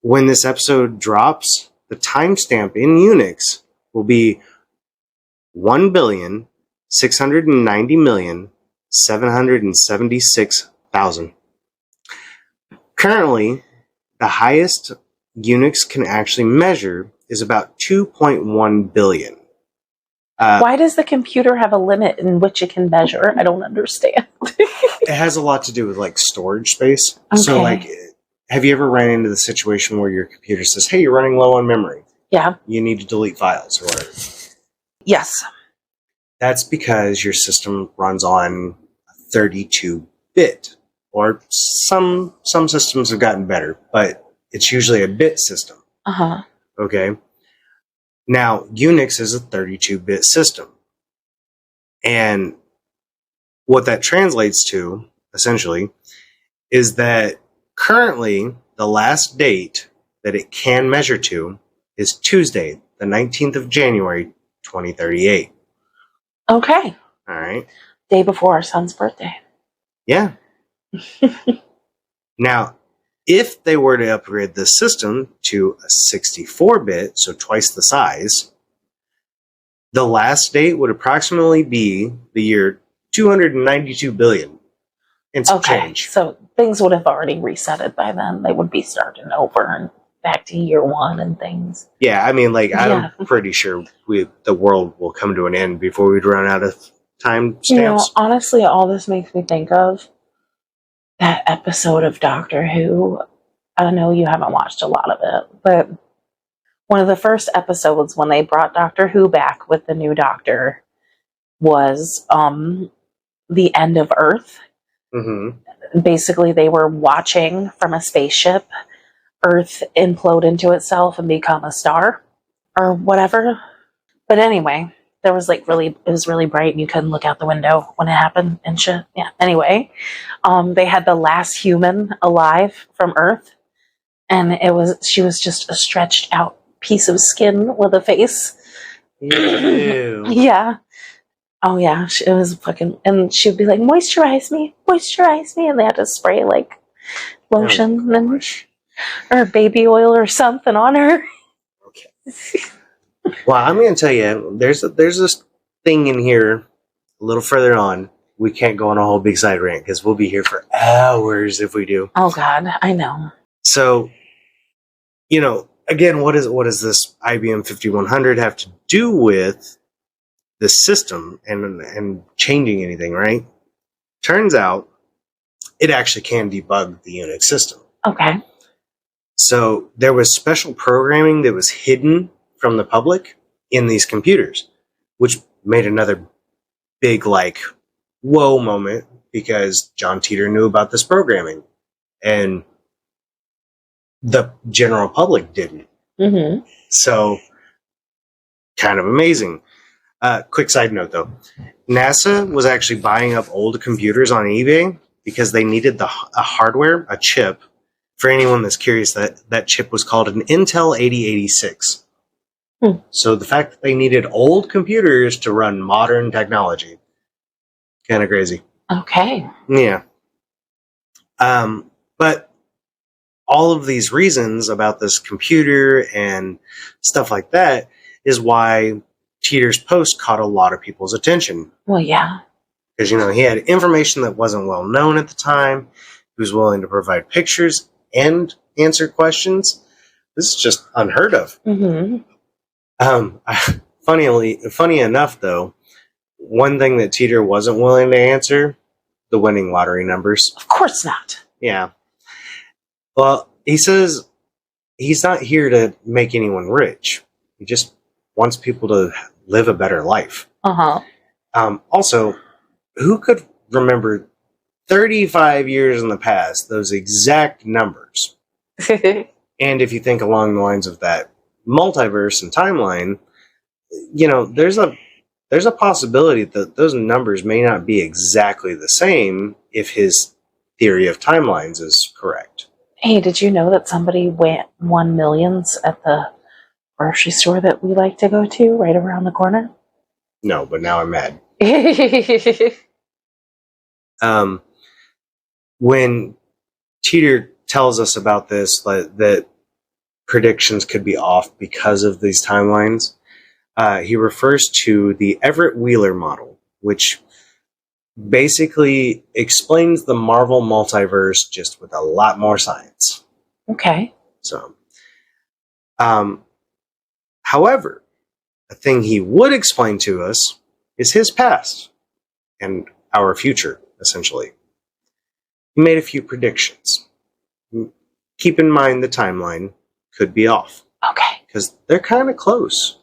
When this episode drops, the timestamp in Unix will be 1,690,776,000. Currently, the highest Unix can actually measure is about 2.1 billion. Why does the computer have a limit in which it can measure? I don't understand. It has a lot to do with like storage space. Okay. So like, have you ever ran into the situation where your computer says, hey, you're running low on memory. Yeah. You need to delete files or whatever. Yes. That's because your system runs on 32-bit. Or some systems have gotten better, but it's usually a bit system. Uh-huh. Okay? Now, Unix is a 32-bit system. And what that translates to, essentially, is that currently the last date that it can measure to is Tuesday, the 19th of January, 2038. Okay. All right? Day before our son's birthday. Yeah. Now, if they were to upgrade the system to a 64-bit, so twice the size, the last date would approximately be the year 292 billion. And some change. So things would have already resetted by then. They would be starting over and back to year one and things. Yeah, I mean, like, I'm pretty sure the world will come to an end before we'd run out of time stamps. You know, honestly, all this makes me think of that episode of Doctor Who. I know you haven't watched a lot of it, but one of the first episodes when they brought Doctor Who back with the new Doctor was the end of Earth. Mm-hmm. Basically, they were watching from a spaceship Earth implode into itself and become a star or whatever. But anyway, there was it was really bright and you couldn't look out the window when it happened and shit. Yeah. Anyway, they had the last human alive from Earth, and she was just a stretched out piece of skin with a face. Ew. Yeah. Oh yeah, it was fucking, and she'd be like, moisturize me, and they had to spray lotion or baby oil or something on her. Okay. Well, I'm going to tell you, there's this thing in here a little further on. We can't go on a whole big side rant because we'll be here for hours if we do. Oh God, I know. So, again, what does this IBM 5100 have to do with the system and changing anything, right? Turns out it actually can debug the Unix system. Okay. So there was special programming that was hidden from the public in these computers, which made another big, whoa moment because John Titor knew about this programming and the general public didn't. Mm-hmm. So, kind of amazing. Quick side note, though. NASA was actually buying up old computers on eBay because they needed a chip. For anyone that's curious, that chip was called an Intel 8086. So the fact that they needed old computers to run modern technology, kind of crazy. Okay. Yeah. But all of these reasons about this computer and stuff like that is why Titor's post caught a lot of people's attention. Well, yeah. Because, he had information that wasn't well known at the time. He was willing to provide pictures and answer questions. This is just unheard of. Mm-hmm. Funny enough, though, one thing that Titor wasn't willing to answer, the winning lottery numbers. Of course not. Yeah. Well, he says he's not here to make anyone rich. He just wants people to live a better life. Uh-huh. Also, who could remember 35 years in the past, those exact numbers? And if you think along the lines of that multiverse and timeline, there's a possibility that those numbers may not be exactly the same if his theory of timelines is correct. Hey, did you know that somebody won millions at the grocery store that we like to go to right around the corner? No, but now I'm mad. When Titor tells us about this, that predictions could be off because of these timelines, he refers to the Everett Wheeler model, which basically explains the Marvel multiverse just with a lot more science. Okay. So, however, a thing he would explain to us is his past and our future, essentially. He made a few predictions. Keep in mind the timeline could be off. Okay. Because they're kind of close.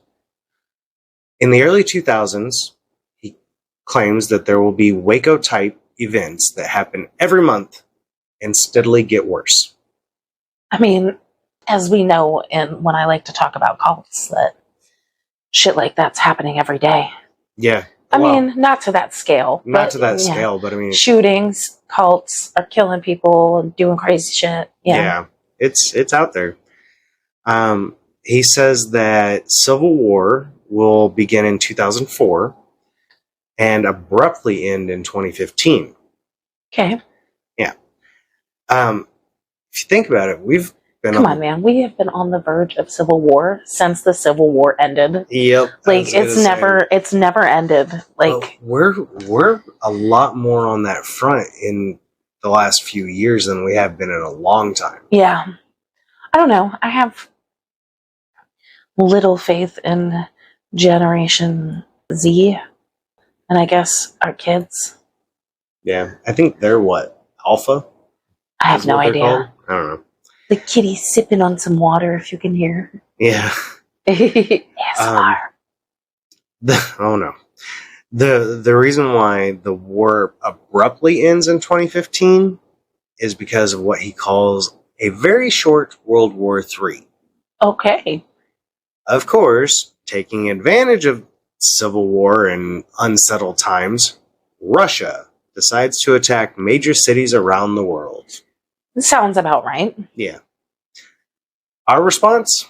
In the early 2000s, he claims that there will be Waco-type events that happen every month and steadily get worse. I mean, as we know, and when I like to talk about cults, that shit like that's happening every day. Yeah. I mean, not to that scale. Not to that scale, but I mean... shootings, cults are killing people and doing crazy shit. Yeah, it's out there. He says that Civil War will begin in 2004 and abruptly end in 2015. Okay. Yeah. If you think about it, we've been... Come on, man. We have been on the verge of Civil War since the Civil War ended. Yep. Like, it's never ended. Like, we're a lot more on that front in the last few years than we have been in a long time. Yeah. I don't know. I have little faith in Generation Z, and I guess our kids. Yeah. I think they're what? Alpha? I have no idea. Called? I don't know. The kitty sipping on some water, if you can hear. Yeah. ASMR. Oh no. The reason why the war abruptly ends in 2015 is because of what he calls a very short World War III. Okay. Of course, taking advantage of civil war and unsettled times, Russia decides to attack major cities around the world. Sounds about right. Yeah. Our response?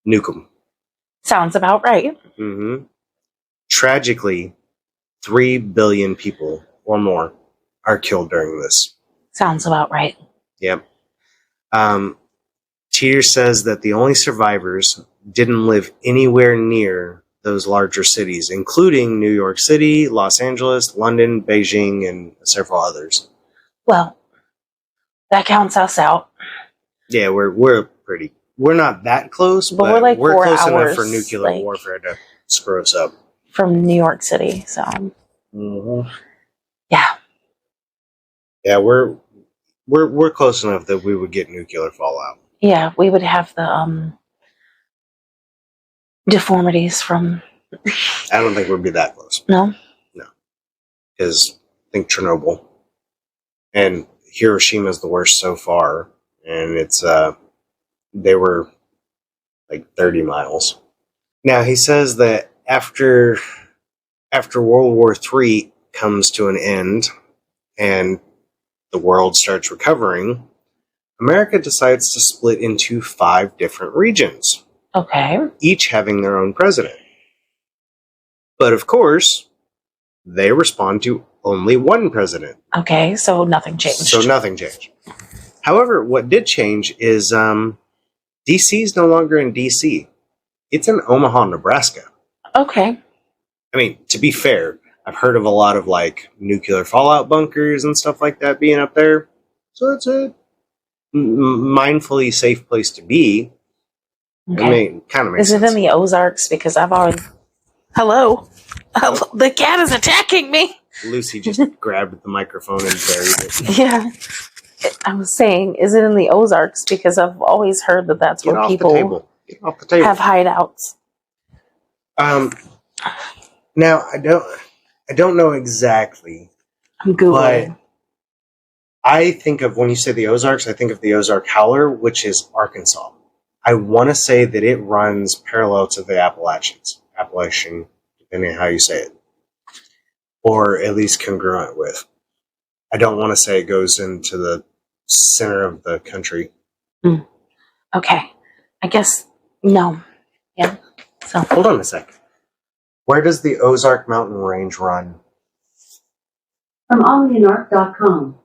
Nuke them. Sounds about right. Mm-hmm. Tragically, 3 billion people or more are killed during this. Sounds about right. Yep. Titor says that the only survivors didn't live anywhere near those larger cities, including New York City, Los Angeles, London, Beijing, and several others. Well, that counts us out. Yeah, we're not that close, but we're like we're 4 close hours enough for nuclear warfare to screw us up. From New York City, so mm-hmm. Yeah, we're close enough that we would get nuclear fallout. Yeah, we would have the deformities from. I don't think we'd be that close. No, because I think Chernobyl and Hiroshima is the worst so far, and it's they were like 30 miles. Now he says that after World War III comes to an end and the world starts recovering, America decides to split into 5 different regions. Okay. Each having their own president. But of course, they respond to only one president. Okay, so nothing changed. However, what did change is D.C. is no longer in D.C. It's in Omaha, Nebraska. Okay. I mean, to be fair, I've heard of a lot of like nuclear fallout bunkers and stuff like that being up there. So it's a mindfully safe place to be. Okay. I mean, kind of makes sense. Is it in the Ozarks? Because I've already... Hello? The cat is attacking me! Lucy just grabbed the microphone and buried it. Yeah. I was saying, is it in the Ozarks? Because I've always heard that that's where people have hideouts. Now, I don't know exactly. I'm Googling. But I think of, when you say the Ozarks, I think of the Ozark Howler, which is Arkansas. I want to say that it runs parallel to the Appalachian, depending on how you say it. Or at least congruent with. I don't want to say it goes into the center of the country. Okay. I guess, no. Yeah. So hold on a sec. Where does the Ozark mountain range run? From AlienArt.com.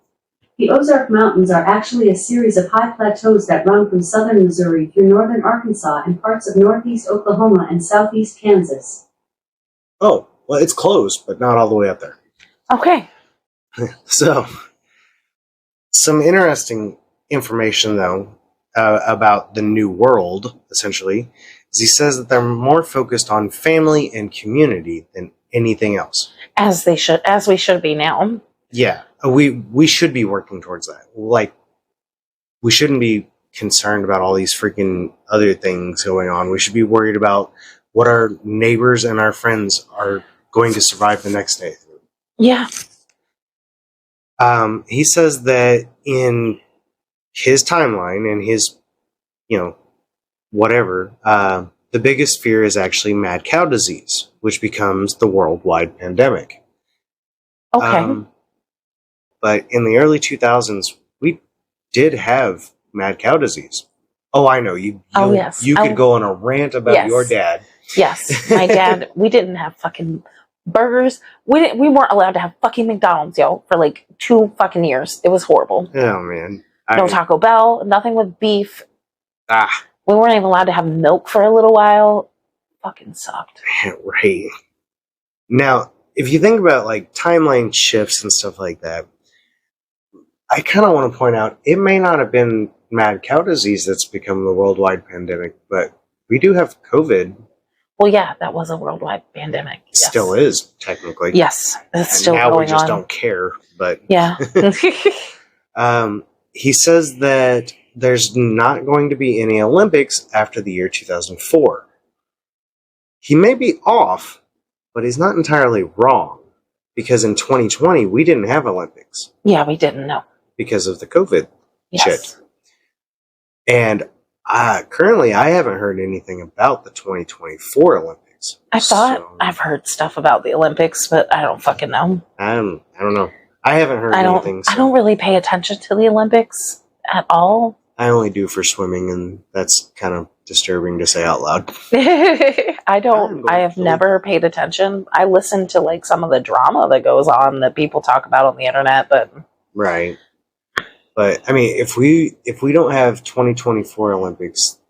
The Ozark Mountains are actually a series of high plateaus that run from southern Missouri through northern Arkansas and parts of northeast Oklahoma and southeast Kansas. Oh, well, it's close, but not all the way up there. Okay. So, some interesting information, though, about the New World, essentially, is he says that they're more focused on family and community than anything else. As we should be now. Yeah, we should be working towards that. Like, we shouldn't be concerned about all these freaking other things going on. We should be worried about what our neighbors and our friends are going to survive the next day. Yeah. He says that in his timeline and his, whatever, the biggest fear is actually mad cow disease, which becomes the worldwide pandemic. Okay. But in the early 2000s, we did have mad cow disease. Oh, I know. You could go on a rant about your dad. Yes, my dad. We didn't have fucking burgers. We weren't allowed to have fucking McDonald's, for like 2 fucking years. It was horrible. Oh, man. No Taco Bell, nothing with beef. Ah. We weren't even allowed to have milk for a little while. Fucking sucked. Right. Now, if you think about like timeline shifts and stuff like that, I kind of want to point out it may not have been mad cow disease that's become the worldwide pandemic, but we do have COVID. Well, yeah, that was a worldwide pandemic. It still is, technically. Yes, it's still going on. Now we just don't care, but... Yeah. He says that there's not going to be any Olympics after the year 2004. He may be off, but he's not entirely wrong, because in 2020, we didn't have Olympics. Yeah, we didn't know. Because of the COVID shit. And currently, I haven't heard anything about the 2024 Olympics. I've heard stuff about the Olympics, but I don't fucking know. I don't know. I haven't heard anything. I don't really pay attention to the Olympics at all. I only do for swimming, and that's kind of disturbing to say out loud. I have never paid attention. I listen to like some of the drama that goes on that people talk about on the internet, but... Right. But, I mean, if we don't have 2024 Olympics,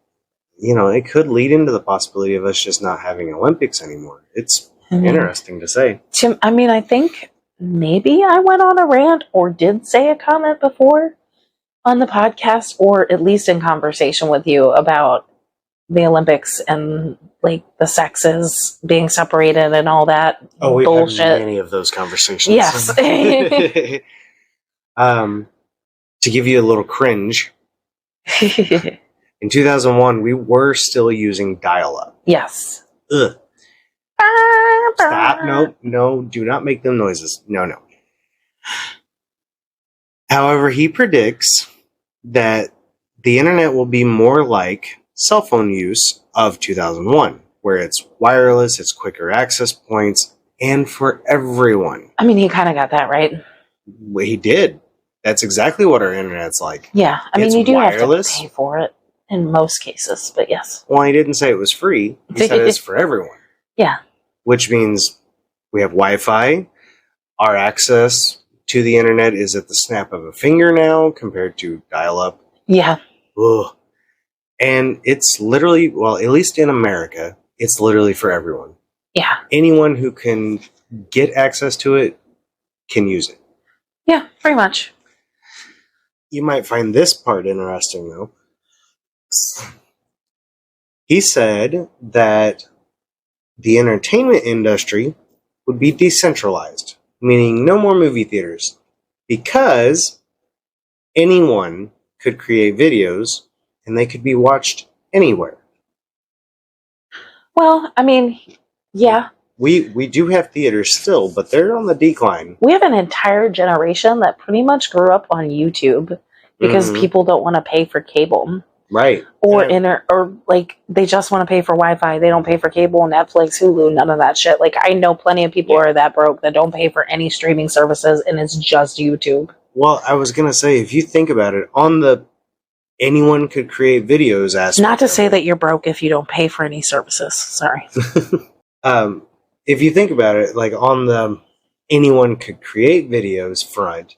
it could lead into the possibility of us just not having Olympics anymore. It's interesting to say. Tim, I mean, I think maybe I went on a rant or did say a comment before on the podcast, or at least in conversation with you about the Olympics and, like, the sexes being separated and all that bullshit. Had many of those conversations. Yes. To give you a little cringe, in 2001, we were still using dial-up. Yes. Ugh. Stop. No, do not make them noises. No. However, he predicts that the internet will be more like cell phone use of 2001, where it's wireless, it's quicker access points, and for everyone. I mean, he kind of got that right. Well, he did. That's exactly what our internet's like. Yeah, I mean, you do wireless. Have to pay for it in most cases, but yes. Well, he didn't say it was free. He said it's for everyone. Yeah. Which means we have Wi-Fi. Our access to the internet is at the snap of a finger now compared to dial-up. Yeah. Ugh. And it's literally, well, at least in America, it's literally for everyone. Yeah. Anyone who can get access to it can use it. Yeah, pretty much. You might find this part interesting, though. He said that the entertainment industry would be decentralized, meaning no more movie theaters, because anyone could create videos and they could be watched anywhere. Well, I mean, yeah. We do have theaters still, but they're on the decline. We have an entire generation that pretty much grew up on YouTube because people don't want to pay for cable. Right. Or or like they just want to pay for Wi-Fi. They don't pay for cable, Netflix, Hulu, none of that shit. Like I know plenty of people are that broke that don't pay for any streaming services and it's just YouTube. Well, I was going to say, if you think about it, on the anyone could create videos aspect. Not to say that you're broke if you don't pay for any services. Sorry. If you think about it, like on the anyone could create videos front.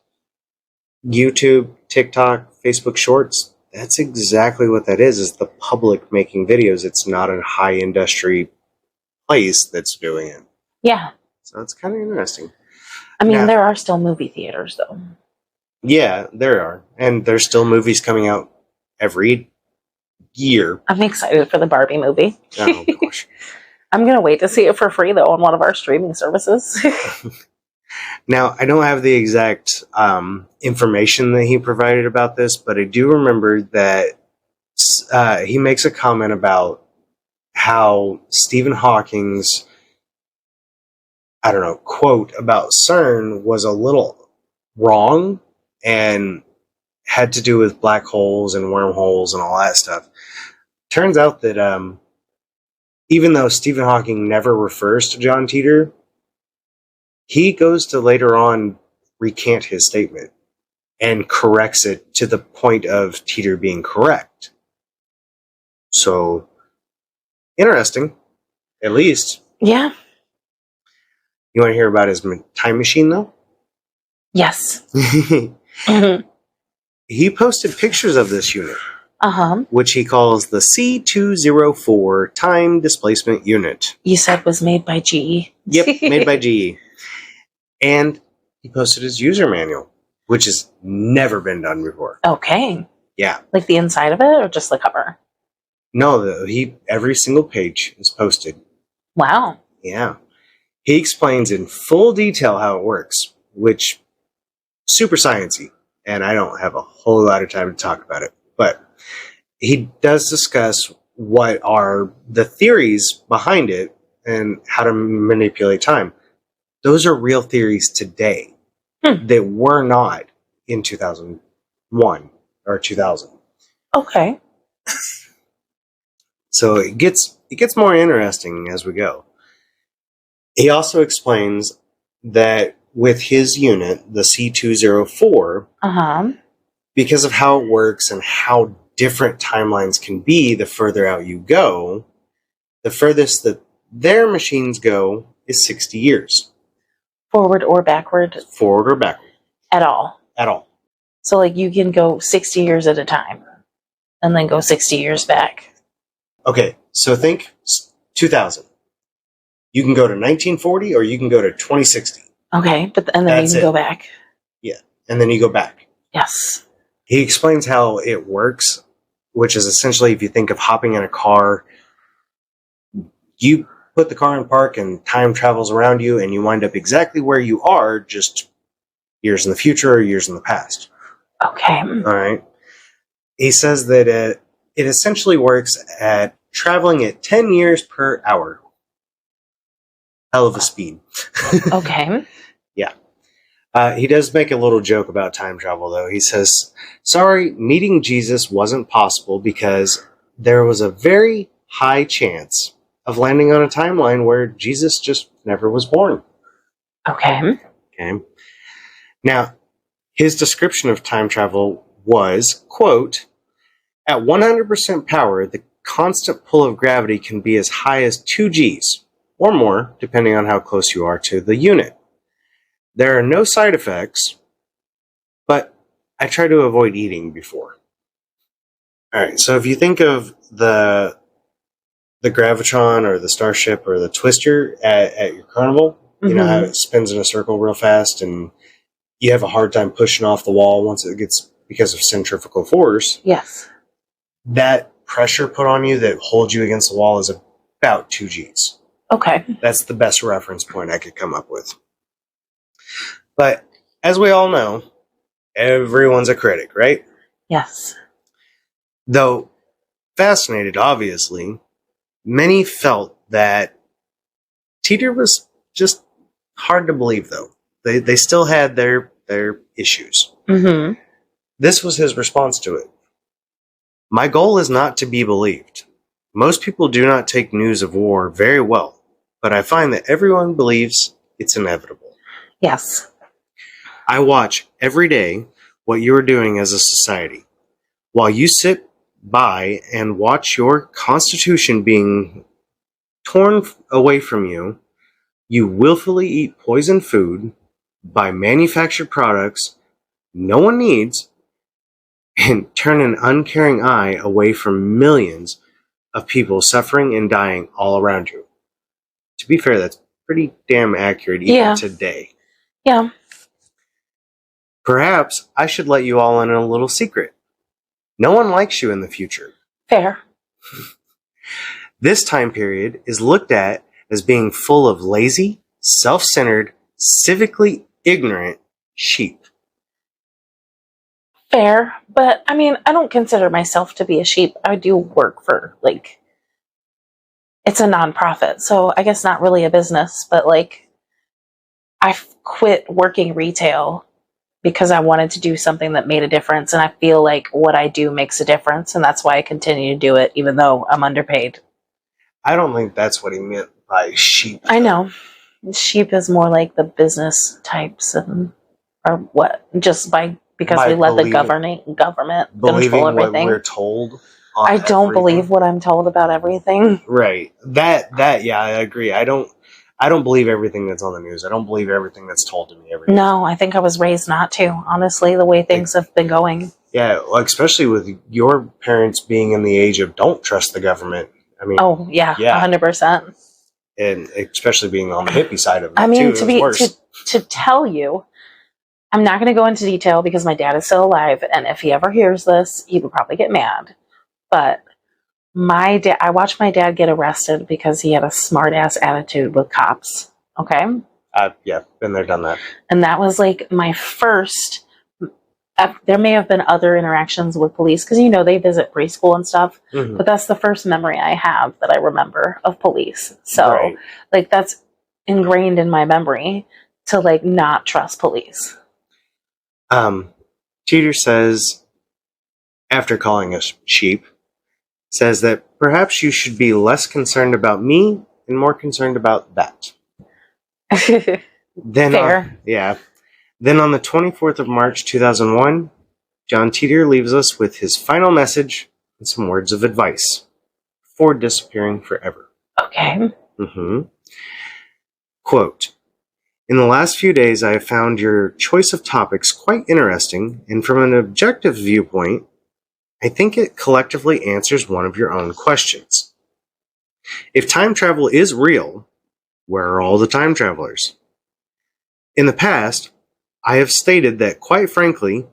YouTube, TikTok, Facebook Shorts, that's exactly what that is the public making videos. It's not a high industry place that's doing it. Yeah. So it's kind of interesting. I mean, Now, there are still movie theaters, though. yeah, there are. And there's still movies coming out every year. I'm excited for the Barbie movie. Oh, gosh. I'm going to wait to see it for free, though, on one of our streaming services. Now, I don't have the exact information that he provided about this, but I do remember that he makes a comment about how Stephen Hawking's, I don't know, quote about CERN was a little wrong and had to do with black holes and wormholes and all that stuff. Turns out that even though Stephen Hawking never refers to John Titor, he goes to later on recant his statement and corrects it to the point of Titor being correct. So, interesting, at least. Yeah. You want to hear about his time machine, though? Yes. He posted pictures of this unit, Which he calls the C204 Time Displacement Unit. you said was made by GE. Yep, made by GE. And he posted his user manual, which has never been done before. Okay. Yeah. Like the inside of it or just the cover? No, every single page is posted. Wow. Yeah. He explains in full detail how it works, which super sciencey, and I don't have a whole lot of time to talk about it. But he does discuss what are the theories behind it and how to manipulate time. Those are real theories today that were not in 2001 or 2000. Okay. So it gets more interesting as we go. He also explains that with his unit, the C204, because of how it works and how different timelines can be the further out you go, the furthest that their machines go is 60 years. Forward or backward? Forward or backward. At all. At all. So, like, you can go 60 years at a time and then go 60 years back. Okay, so think 2000. You can go to 1940 or you can go to 2060. Okay, and then you can go back. Yeah, and then you go back. Yes. He explains how it works, which is essentially if you think of hopping in a car, you put the car in park and time travels around you and you wind up exactly where you are, just years in the future or years in the past. Okay. All right. He says that it essentially works at traveling at 10 years per hour. Hell of a speed. Okay. Yeah. He does make a little joke about time travel, though. He says, sorry, meeting Jesus wasn't possible because there was a very high chance of landing on a timeline where Jesus just never was born. Okay. Okay. Now, his description of time travel was, quote, at 100% power, the constant pull of gravity can be as high as 2 Gs, or more, depending on how close you are to the unit. There are no side effects, but I try to avoid eating before. Alright, so if you think of the Gravitron or the Starship or the Twister at your carnival, you know how it spins in a circle real fast and you have a hard time pushing off the wall once it gets, because of centrifugal force. Yes. That pressure put on you that holds you against the wall is about 2 Gs. Okay. That's the best reference point I could come up with. But as we all know, everyone's a critic, right? Yes. Though fascinated, obviously, many felt that Titor was just hard to believe, though. They still had their issues. This was his response to it. My goal is not to be believed. Most people do not take news of war very well, but I find that everyone believes it's inevitable. Yes. I watch every day what you are doing as a society. While you sit by and watch your constitution being torn away from you, you willfully eat poisoned food, buy manufactured products no one needs, and turn an uncaring eye away from millions of people suffering and dying all around you. To be fair, that's pretty damn accurate even today. Yeah. Perhaps I should let you all in on a little secret. No one likes you in the future. Fair. This time period is looked at as being full of lazy, self-centered, civically ignorant sheep. Fair. But, I mean, I don't consider myself to be a sheep. I do work for, like, it's a nonprofit, so I guess not really a business, but, like, I quit working retail because I wanted to do something that made a difference, and I feel like what I do makes a difference, and that's why I continue to do it, even though I'm underpaid. I don't think that's what he meant by sheep. I know. Sheep is more like the business types, or what? Just because we let the government control everything. What we're told. I don't believe what I'm told about everything. Right. That yeah, I agree. I don't believe everything that's on the news. I don't believe everything that's told to me every day. No, I think I was raised not to, honestly, the way things have been going. Yeah, especially with your parents being in the age of don't trust the government. I mean, 100%. And especially being on the hippie side of it. I mean, too, to tell you, I'm not going to go into detail because my dad is still alive, and if he ever hears this, he would probably get mad. But I watched my dad get arrested because he had a smart-ass attitude with cops. Okay? Yeah, been there, done that. And that was like my first. There may have been other interactions with police because, they visit preschool and stuff. Mm-hmm. But that's the first memory I have that I remember of police. So, that's ingrained in my memory to, not trust police. Titor says, after calling us sheep, says that perhaps you should be less concerned about me and more concerned about that. Fair. Then on the 24th of March 2001, John Titor leaves us with his final message and some words of advice before disappearing forever. Okay. Mm-hmm. Quote, in the last few days, I have found your choice of topics quite interesting, and from an objective viewpoint, I think it collectively answers one of your own questions. If time travel is real, where are all the time travelers? In the past, I have stated that, quite frankly,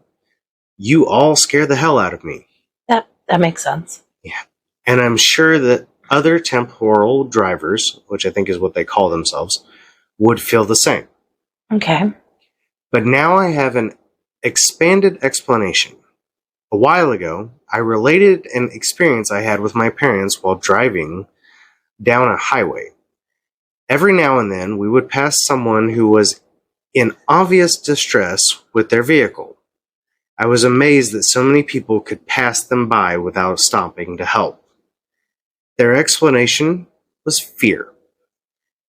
you all scare the hell out of me. That makes sense. Yeah. And I'm sure that other temporal drivers, which I think is what they call themselves, would feel the same. Okay. But now I have an expanded explanation. A while ago, I related an experience I had with my parents while driving down a highway. Every now and then, we would pass someone who was in obvious distress with their vehicle. I was amazed that so many people could pass them by without stopping to help. Their explanation was fear.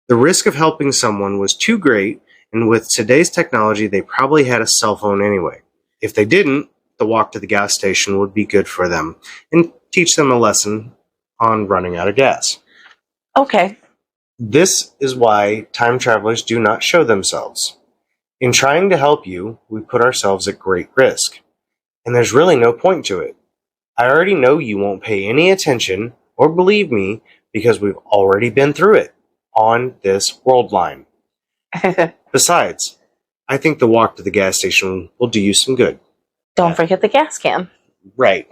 The risk of helping someone was too great, and with today's technology, they probably had a cell phone anyway. If they didn't, the walk to the gas station would be good for them and teach them a lesson on running out of gas. Okay. This is why time travelers do not show themselves. In trying to help you, we put ourselves at great risk. And there's really no point to it. I already know you won't pay any attention or believe me because we've already been through it on this world line. Besides, I think the walk to the gas station will do you some good. Don't forget the gas can. Right.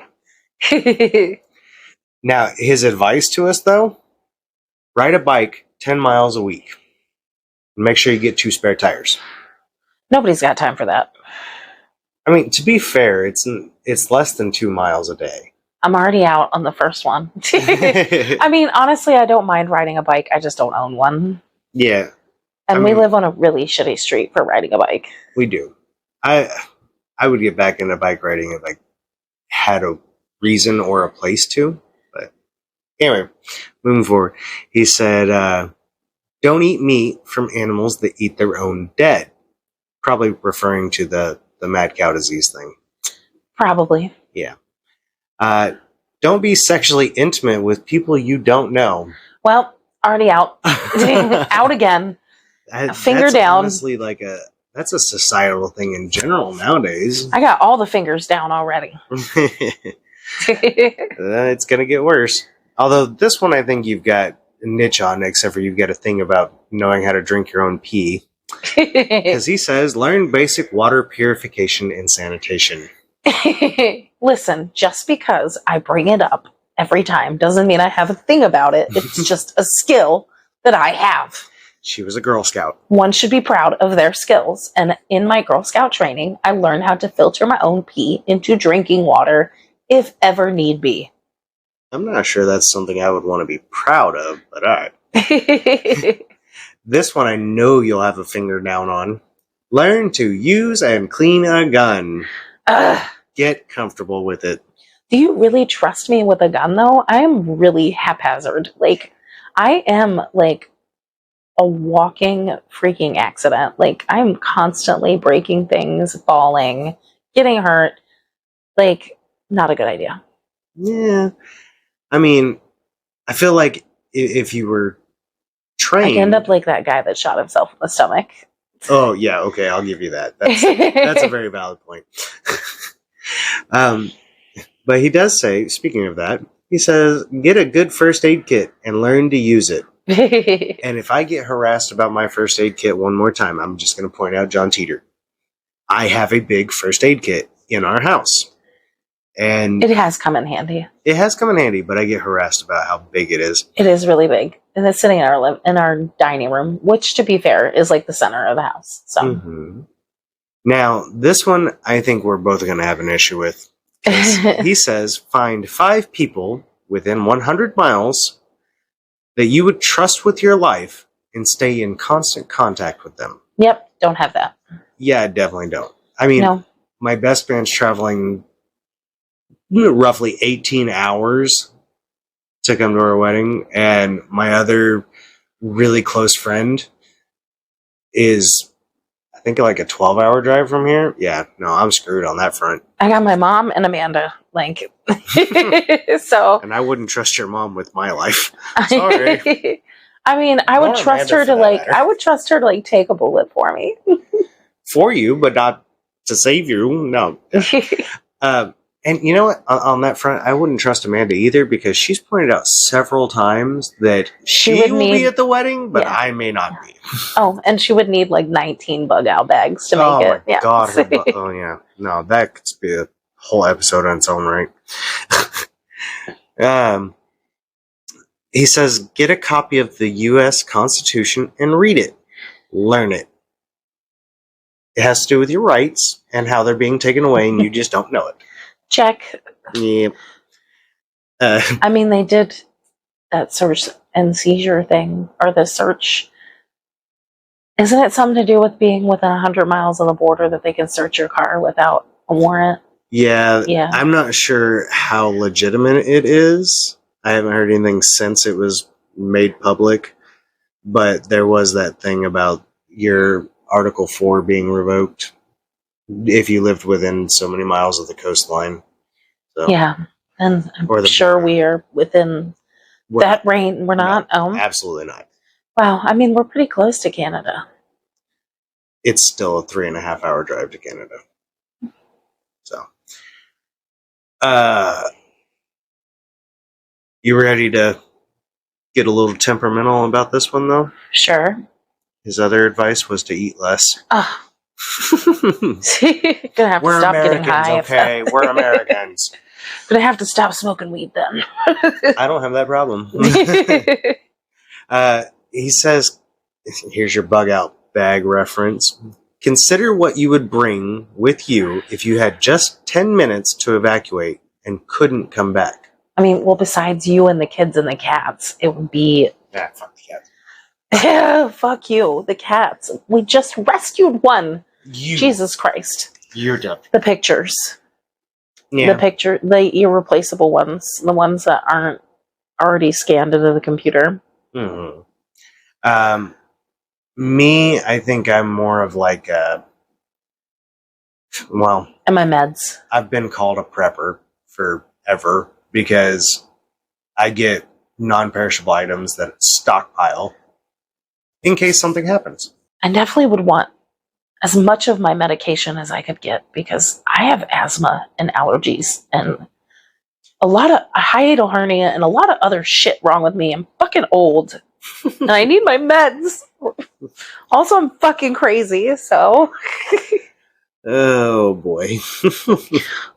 Now, his advice to us, though, ride a bike 10 miles a week. Make sure you get 2 spare tires. Nobody's got time for that. I mean, to be fair, it's less than 2 miles a day. I'm already out on the first one. I mean, honestly, I don't mind riding a bike. I just don't own one. Yeah. And we live on a really shitty street for riding a bike. We do. I would get back into bike riding if I had a reason or a place to. But anyway, moving forward. He said, don't eat meat from animals that eat their own dead. Probably referring to the mad cow disease thing. Probably. Yeah. Don't be sexually intimate with people you don't know. Well, already out. Out again. Finger that's down. Honestly, that's That's a societal thing in general nowadays. I got all the fingers down already. It's going to get worse. Although this one, I think you've got a niche on, except for you've got a thing about knowing how to drink your own pee. Because he says, learn basic water purification and sanitation. Listen, just because I bring it up every time doesn't mean I have a thing about it. It's just a skill that I have. She was a Girl Scout. One should be proud of their skills. And in my Girl Scout training, I learned how to filter my own pee into drinking water if ever need be. I'm not sure that's something I would want to be proud of, but all right. This one I know you'll have a finger down on. Learn to use and clean a gun. Get comfortable with it. Do you really trust me with a gun, though? I am really haphazard. Like, I am, like, a walking freaking accident. Like, I'm constantly breaking things, falling, getting hurt. Like, not a good idea. Yeah. I mean, I feel like if you were trained... I end up like that guy that shot himself in the stomach. Oh, yeah, okay, I'll give you that. That's a very valid point. But he does say, speaking of that, he says, get a good first aid kit and learn to use it. And if I get harassed about my first aid kit one more time, I'm just going to point out John Titor. I have a big first aid kit in our house. And it has come in handy. It has come in handy, but I get harassed about how big it is. It is really big. And it's sitting in our dining room, which, to be fair, is like the center of the house. So Now, this one I think we're both going to have an issue with. He says, find 5 people within 100 miles that you would trust with your life and stay in constant contact with them. Yep, don't have that. Yeah, I definitely don't. I mean, no. My best friend's traveling roughly 18 hours to come to our wedding, and my other really close friend is, I think, like a 12-hour drive from here. Yeah, no, I'm screwed on that front. I got my mom and Amanda, like, so. And I wouldn't trust your mom with my life. Sorry. I mean, I would trust her to like take a bullet for me. For you, but not to save you. No. And you know what? On that front, I wouldn't trust Amanda either, because she's pointed out several times that she will be at the wedding, but I may not be. Oh, and she would need like 19 bug out bags to make it. Oh my God. Oh yeah. No, that could be a whole episode on its own right. He says, get a copy of the U.S. Constitution and read it. Learn it. It has to do with your rights and how they're being taken away, and you just don't know it. Check. Yep. I mean, they did that search and seizure thing, or the search. Isn't it something to do with being within 100 miles of the border that they can search your car without a warrant? Yeah. I'm not sure how legitimate it is. I haven't heard anything since it was made public, but there was that thing about your Article 4 being revoked if you lived within so many miles of the coastline. So, yeah, and I'm sure we are within that range. We're not? No, absolutely not. Wow, I mean, we're pretty close to Canada. It's still a 3.5-hour drive to Canada. So, you ready to get a little temperamental about this one, though? Sure. His other advice was to eat less. Oh. Gonna have to stop getting high. Okay, we're Americans. Gonna have to stop smoking weed then. I don't have that problem. He says, here's your bug out bag reference. Consider what you would bring with you if you had just 10 minutes to evacuate and couldn't come back. I mean, well, besides you and the kids and the cats, it would be... Fuck the cats. Yeah, fuck you. The cats. We just rescued one. Jesus Christ. You're dumb. The pictures. Yeah. The irreplaceable ones. The ones that aren't already scanned into the computer. Mm-hmm. Me, I think I'm more of like a... Well... And my meds. I've been called a prepper forever because I get non-perishable items that stockpile in case something happens. I definitely would want as much of my medication as I could get because I have asthma and allergies and a lot of a hiatal hernia and a lot of other shit wrong with me. I'm fucking old and I need my meds. Also, I'm fucking crazy, so. Oh boy.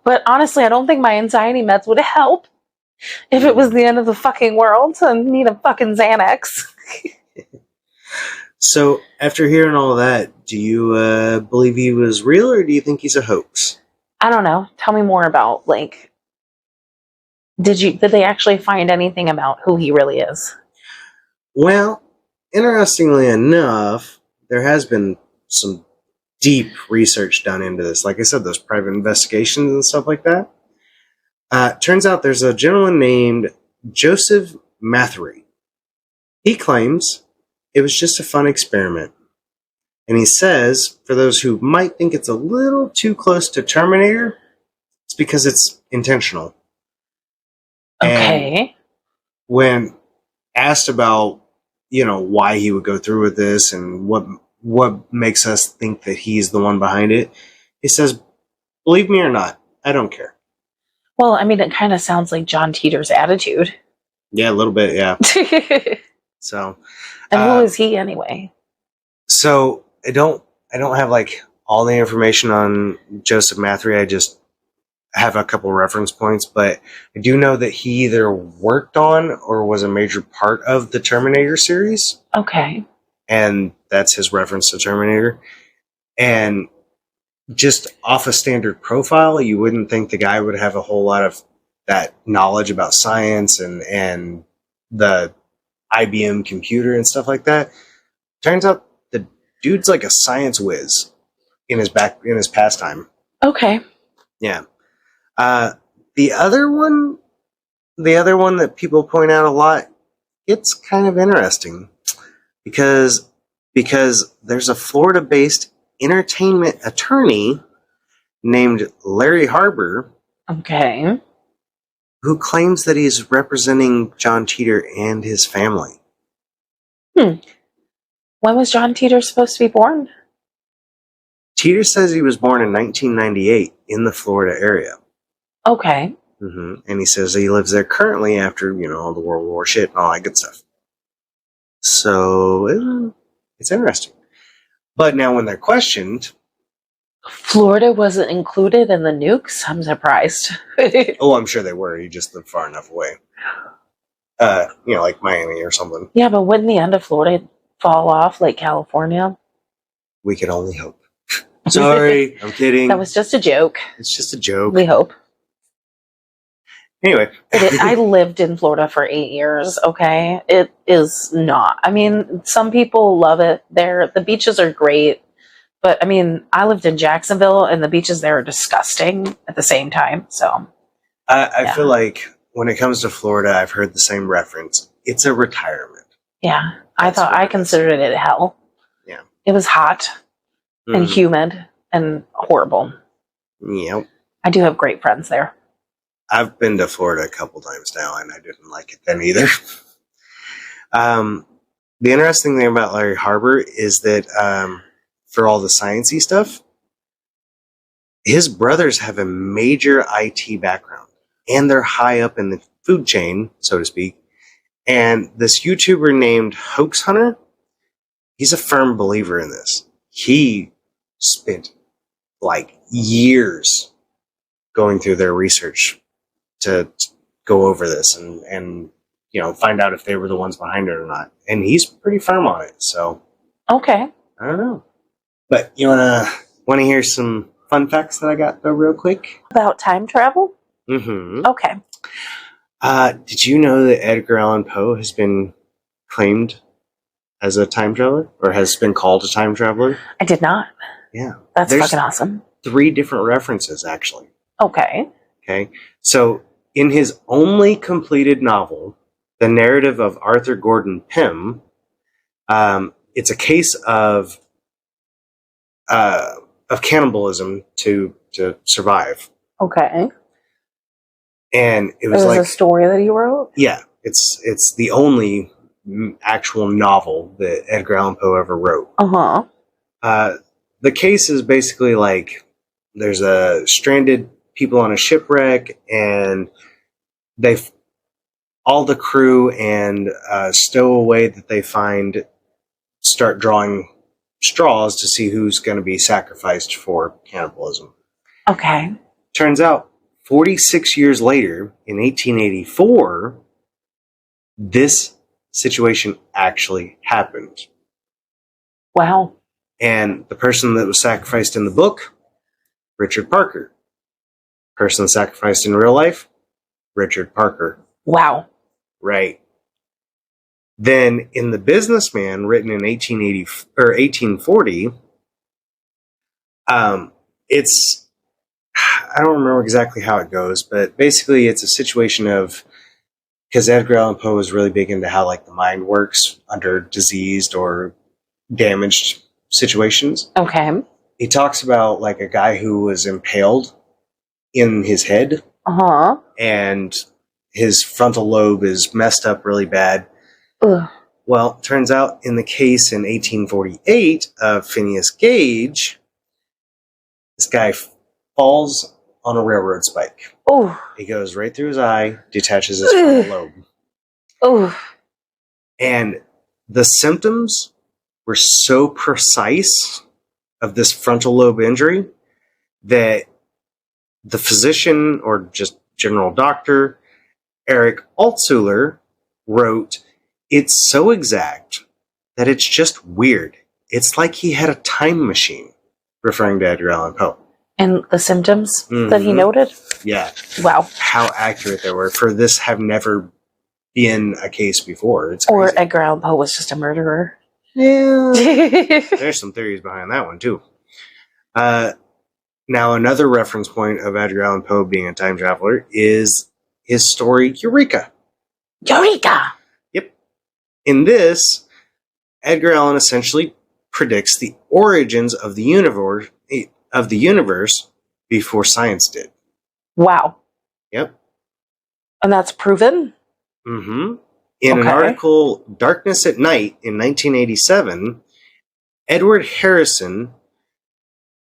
But honestly, I don't think my anxiety meds would help if it was the end of the fucking world and need a fucking Xanax. So, after hearing all that, do you believe he was real, or do you think he's a hoax? I don't know. Tell me more about, like, did they actually find anything about who he really is? Well, interestingly enough, there has been some deep research done into this. Like I said, those private investigations and stuff like that. Turns out there's a gentleman named Joseph Mathery. He claims it was just a fun experiment. And he says, for those who might think it's a little too close to Terminator, it's because it's intentional. Okay. And when asked about, why he would go through with this and what makes us think that he's the one behind it, he says, believe me or not, I don't care. Well, I mean, it kind of sounds like John Titor's attitude. Yeah, a little bit, yeah. And So, who is he anyway? So I don't have like all the information on Joseph Mathery. I just have a couple reference points, but I do know that he either worked on or was a major part of the Terminator series. Okay. And that's his reference to Terminator. And just off a standard profile, you wouldn't think the guy would have a whole lot of that knowledge about science and the IBM computer and stuff like that. Turns out the dude's like a science whiz in his pastime. Okay. Yeah. The other one that people point out a lot, it's kind of interesting because there's a Florida-based entertainment attorney named Larry Harbor. Okay. Who claims that he's representing John Titor and his family. When was John Titor supposed to be born? Titor says he was born in 1998 in the Florida area. Okay. Mm-hmm. And he says he lives there currently after, all the World War shit and all that good stuff. So, it's interesting. But now when they're questioned... Florida wasn't included in the nukes? I'm surprised. Oh, I'm sure they were. He just lived far enough away. Like Miami or something. Yeah, but wouldn't the end of Florida fall off like California? We could only hope. Sorry, I'm kidding. That was just a joke. It's just a joke. We hope. Anyway. I lived in Florida for 8 years, okay? It is not. I mean, some people love it there. The beaches are great. But, I mean, I lived in Jacksonville, and the beaches there are disgusting at the same time, so. I feel like when it comes to Florida, I've heard the same reference. It's a retirement. Yeah, I considered it hell. Yeah. It was hot and humid and horrible. Yep. I do have great friends there. I've been to Florida a couple times now, and I didn't like it then either. The interesting thing about Larry Harbor is that for all the sciencey stuff, his brothers have a major IT background, and they're high up in the food chain, so to speak. And this YouTuber named Hoax Hunter, he's a firm believer in this. He spent like years going through their research to go over this and find out if they were the ones behind it or not. And he's pretty firm on it. So okay, I don't know. But you wanna hear some fun facts that I got though, real quick about time travel? Mm-hmm. Okay. Did you know that Edgar Allan Poe has been claimed as a time traveler, or has been called a time traveler? I did not. Yeah, that's fucking awesome. 3 different references actually. Okay. So in his only completed novel, The Narrative of Arthur Gordon Pym, it's a case of cannibalism to survive. Okay. And it was like a story that he wrote? Yeah, it's the only actual novel that Edgar Allan Poe ever wrote. Uh-huh. the case is basically like there's a stranded people on a shipwreck, and all the crew and stowaway that they find start drawing straws to see who's going to be sacrificed for cannibalism. Okay. Turns out 46 years later, in 1884, this situation actually happened. Wow. And the person that was sacrificed in the book, Richard Parker. Person sacrificed in real life, Richard Parker. Wow. Right. Then in The Businessman, written in 1880 or 1840, it's, I don't remember exactly how it goes, but basically it's a situation of, because Edgar Allan Poe was really big into how like the mind works under diseased or damaged situations. Okay. He talks about like a guy who was impaled in his head, and his frontal lobe is messed up really bad. Ugh. Well, turns out in the case in 1848 of Phineas Gage, this guy falls on a railroad spike. Oh. He goes right through his eye, detaches his frontal lobe. Oh. And the symptoms were so precise of this frontal lobe injury that the physician, or just general doctor, Eric Altshuler, wrote, "It's so exact that it's just weird. It's like he had a time machine," referring to Edgar Allan Poe. And the symptoms that he noted? Yeah. Wow. How accurate they were. For this have never been a case before. It's crazy. Or Edgar Allan Poe was just a murderer. Yeah. There's some theories behind that one, too. Now, another reference point of Edgar Allan Poe being a time traveler is his story, Eureka. Eureka! Yep. In this, Edgar Allan essentially predicts the origins of the universe before science did. Wow. Yep. And that's proven? Mm-hmm. In an article, Darkness at Night, in 1987, Edward Harrison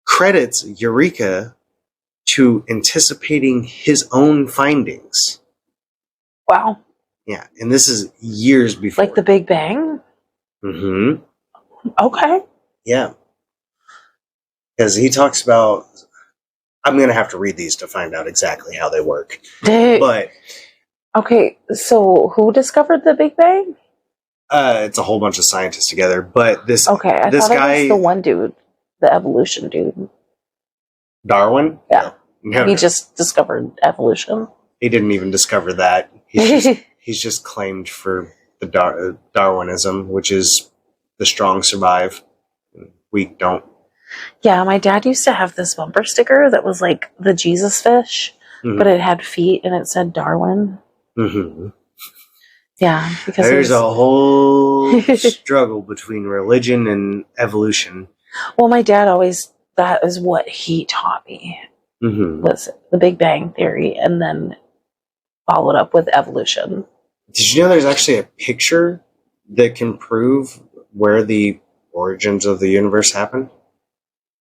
credits Eureka to anticipating his own findings. Wow. Yeah, and this is years before. Like the Big Bang? Mm-hmm. Okay. Yeah. Because he talks about... I'm going to have to read these to find out exactly how they work. But... Okay, so who discovered the Big Bang? It's a whole bunch of scientists together, but this... Okay, I this thought guy, it was the one dude. The evolution dude. Darwin? Yeah. No, he just discovered evolution. He didn't even discover that. He's just claimed for the Darwinism, which is the strong survive, weak don't. Yeah, my dad used to have this bumper sticker that was like the Jesus fish, but it had feet and it said Darwin. Mm-hmm. Yeah, because there's a whole struggle between religion and evolution. Well, my dad always, that is what he taught me, was the Big Bang Theory, and then followed up with evolution. Did you know there's actually a picture that can prove where the origins of the universe happened?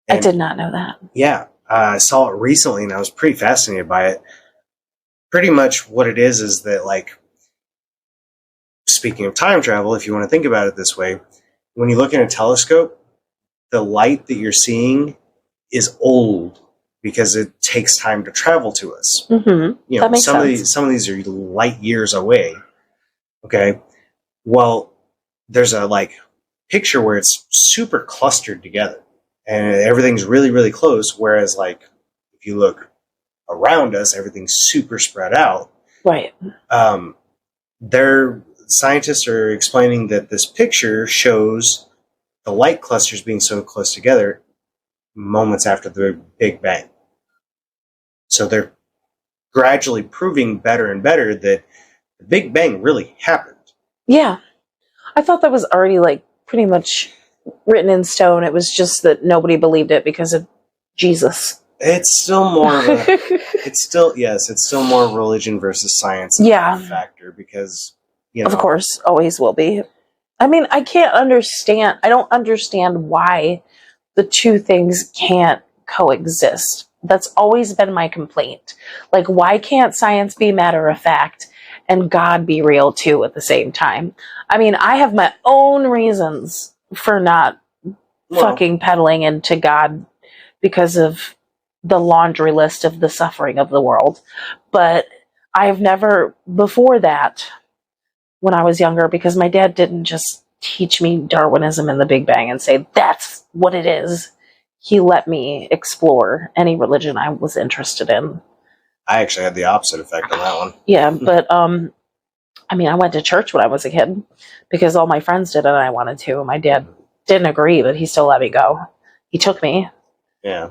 And I did not know that. Yeah, I saw it recently, and I was pretty fascinated by it. Pretty much what it is that, like, speaking of time travel, if you want to think about it this way, when you look in a telescope, the light that you're seeing is old because it takes time to travel to us. Mm-hmm. You know, that makes sense. Some of these are light years away. Okay, well, there's a picture where it's super clustered together and everything's really, really close. Whereas, if you look around us, everything's super spread out. Right. Scientists are explaining that this picture shows the light clusters being so close together moments after the Big Bang. So they're gradually proving better and better that the Big Bang really happened. Yeah. I thought that was already pretty much written in stone. It was just that nobody believed it because of Jesus. It's still more of a, it's still more religion versus science factor because, Of course, always will be. I mean, I don't understand why the two things can't coexist. That's always been my complaint. Like, why can't science be matter of fact and God be real too at the same time? I mean, I have my own reasons for not fucking peddling into God because of the laundry list of the suffering of the world. But I've never, before that, when I was younger, because my dad didn't just teach me Darwinism and the Big Bang and say, that's what it is. He let me explore any religion I was interested in. I actually had the opposite effect on that one. Yeah, but I mean, I went to church when I was a kid because all my friends did it and I wanted to. My dad didn't agree, but he still let me go. He took me. Yeah.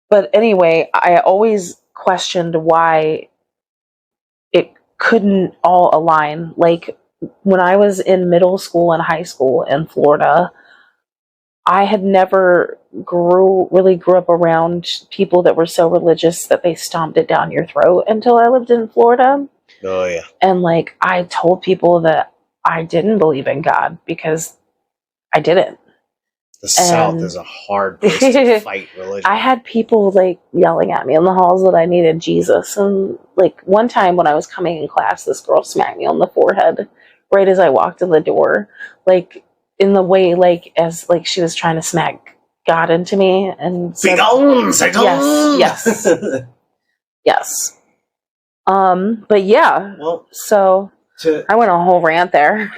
But anyway, I always questioned why it couldn't all align. Like, when I was in middle school and high school in Florida, I had never really grew up around people that were so religious that they stomped it down your throat until I lived in Florida. Oh, yeah. And, like, I told people that I didn't believe in God because I didn't. The South is a hard place to fight religion. I had people, like, yelling at me in the halls that I needed Jesus. And, like, one time when I was coming in class, this girl smacked me on the forehead right as I walked in the door. Like, in the way, like, as, like, she was trying to smack God into me. And said, yes. Yes. But yeah. Well, so I went on a whole rant there.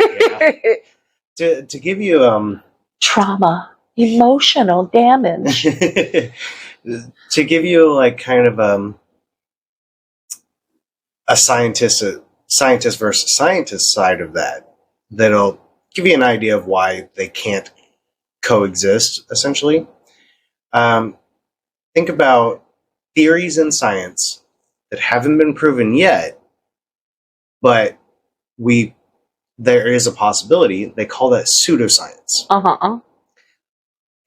Yeah. To give you trauma, emotional damage. To give you like kind of a scientist versus scientist side of that'll give you an idea of why they can't coexist, essentially. Think about theories in science that haven't been proven yet, but there is a possibility. They call that pseudoscience.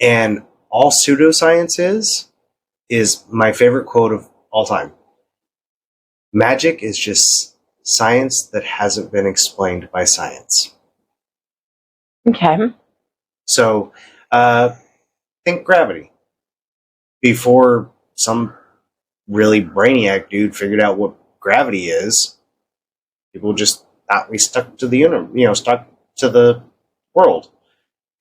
And all pseudoscience is my favorite quote of all time. Magic is just science that hasn't been explained by science. Okay. So, think gravity. Before some really brainiac dude figured out what gravity is, people just thought we stuck to the stuck to the world.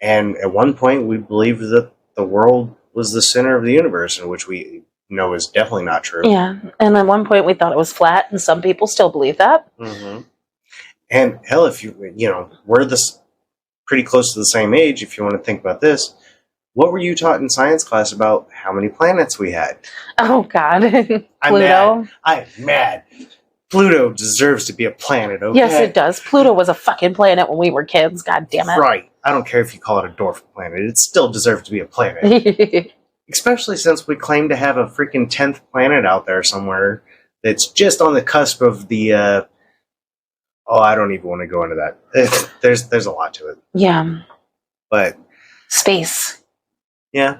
And at one point, we believed that the world was the center of the universe, in which we know is definitely not true. Yeah, and at one point we thought it was flat, and some people still believe that. Mm-hmm. And hell, if we're pretty close to the same age. If you want to think about this, what were you taught in science class about how many planets we had? Oh God, Pluto. I'm mad. Pluto deserves to be a planet, okay? Yes, it does. Pluto was a fucking planet when we were kids. God damn it. Right. I don't care if you call it a dwarf planet. It still deserves to be a planet. Especially since we claim to have a freaking 10th planet out there somewhere that's just on the cusp of the... I don't even want to go into that. There's a lot to it. Yeah. But... Space. Yeah.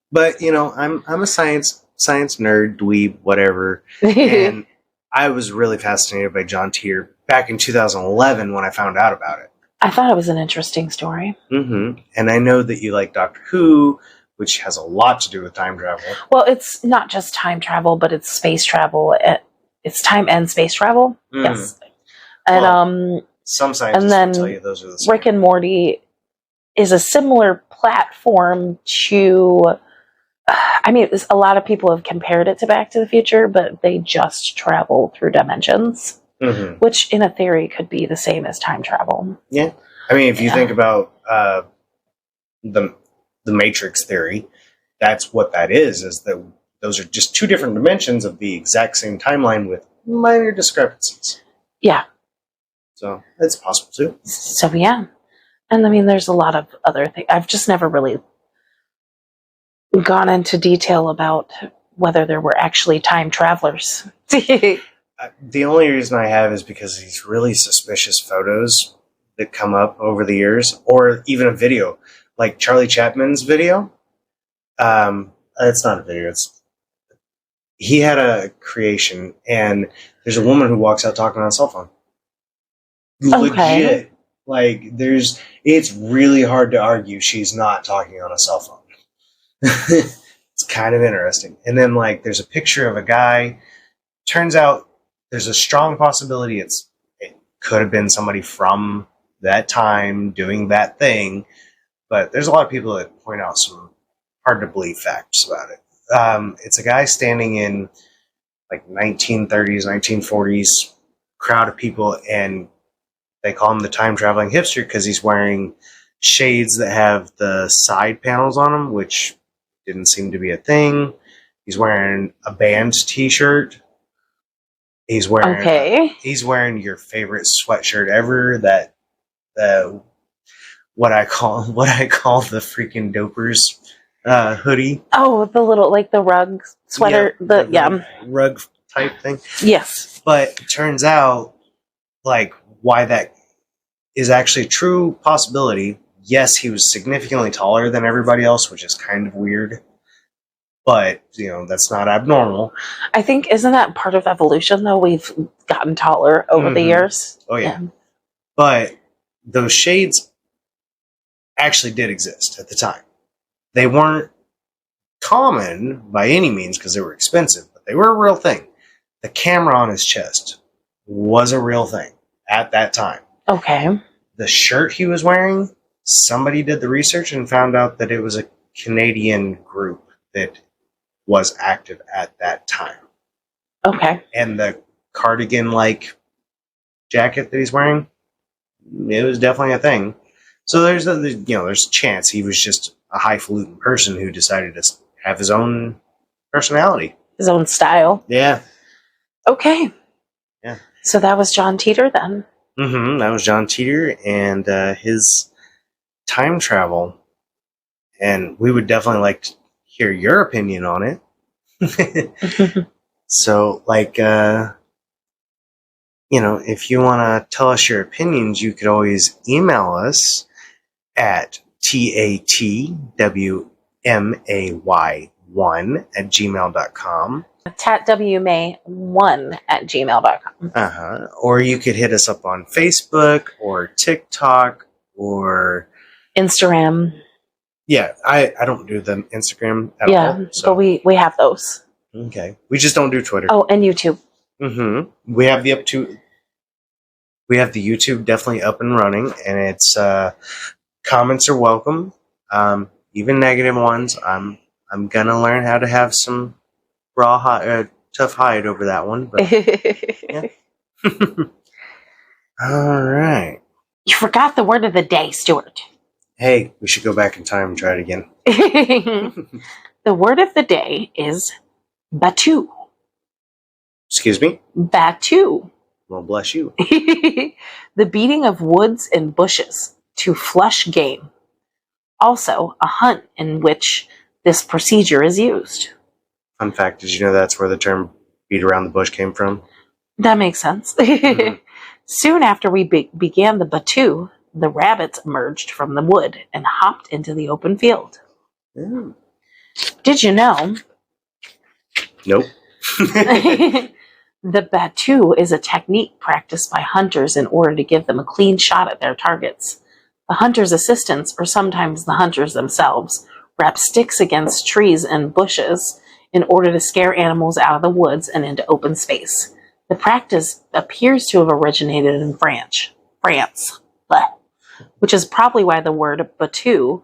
But, I'm a science nerd, dweeb, whatever. And... I was really fascinated by John Titor back in 2011 when I found out about it. I thought it was an interesting story. Mm-hmm. And I know that you like Doctor Who, which has a lot to do with time travel. Well, it's not just time travel, but it's space travel. It's time and space travel. Mm. Yes. And some scientists will tell you those are the same. Rick and Morty is a similar platform to... I mean, a lot of people have compared it to Back to the Future, but they just travel through dimensions, which in a theory could be the same as time travel. Yeah. I mean, if you think about the Matrix theory, that's what that is that those are just two different dimensions of the exact same timeline with minor discrepancies. Yeah. So it's possible too. So, yeah. And I mean, there's a lot of other things. I've just never really gone into detail about whether there were actually time travelers. The only reason I have is because of these really suspicious photos that come up over the years, or even a video, like Charlie Chapman's video. It's not a video. He had a creation, and there's a woman who walks out talking on a cell phone. Legit. Like, it's really hard to argue she's not talking on a cell phone. It's kind of interesting. And then, like, there's a picture of a guy. Turns out there's a strong possibility it could have been somebody from that time doing that thing. But there's a lot of people that point out some hard to believe facts about it. It's a guy standing in like 1930s, 1940s crowd of people, and they call him the time traveling hipster because he's wearing shades that have the side panels on them, which didn't seem to be a thing. He's wearing a band t-shirt. He's wearing your favorite sweatshirt ever, that what I call the freaking dopers hoodie. Oh, the little, like, the rug sweater. The rug type thing. Yes. But it turns out, like, why that is actually a true possibility. Yes, he was significantly taller than everybody else, which is kind of weird. But, that's not abnormal. I think, isn't that part of evolution, though? We've gotten taller over the years. Oh, yeah. But those shades actually did exist at the time. They weren't common by any means because they were expensive, but they were a real thing. The camera on his chest was a real thing at that time. Okay. The shirt he was wearing, somebody did the research and found out that it was a Canadian group that was active at that time. Okay. And the cardigan-like jacket that he's wearing, it was definitely a thing. So there's a chance he was just a highfalutin person who decided to have his own personality. His own style. Yeah. Okay. Yeah. So that was John Titor then. Mm-hmm. That was John Titor and his time travel. And we would definitely like to hear your opinion on it. So, like, if you want to tell us your opinions, you could always email us at tatwmay1@gmail.com. tatwmay1@gmail.com. Or you could hit us up on Facebook or TikTok or Instagram. Yeah, I don't do the Instagram at all. So. But we have those. Okay. We just don't do Twitter. Oh, and YouTube. Mm-hmm. We have the YouTube definitely up and running, and it's comments are welcome. Even negative ones. I'm gonna learn how to have some tough hide over that one. But yeah. All right. You forgot the word of the day, Stewart. Hey, we should go back in time and try it again. The word of the day is batu. Excuse me? Batu. Well, bless you. The beating of woods and bushes to flush game. Also, a hunt in which this procedure is used. Fun fact, did you know that's where the term beat around the bush came from? That makes sense. Mm-hmm. Soon after we began the batu, the rabbits emerged from the wood and hopped into the open field. Yeah. Did you know? Nope. The batu is a technique practiced by hunters in order to give them a clean shot at their targets. The hunter's assistants, or sometimes the hunters themselves, wrap sticks against trees and bushes in order to scare animals out of the woods and into open space. The practice appears to have originated in France, which is probably why the word batu,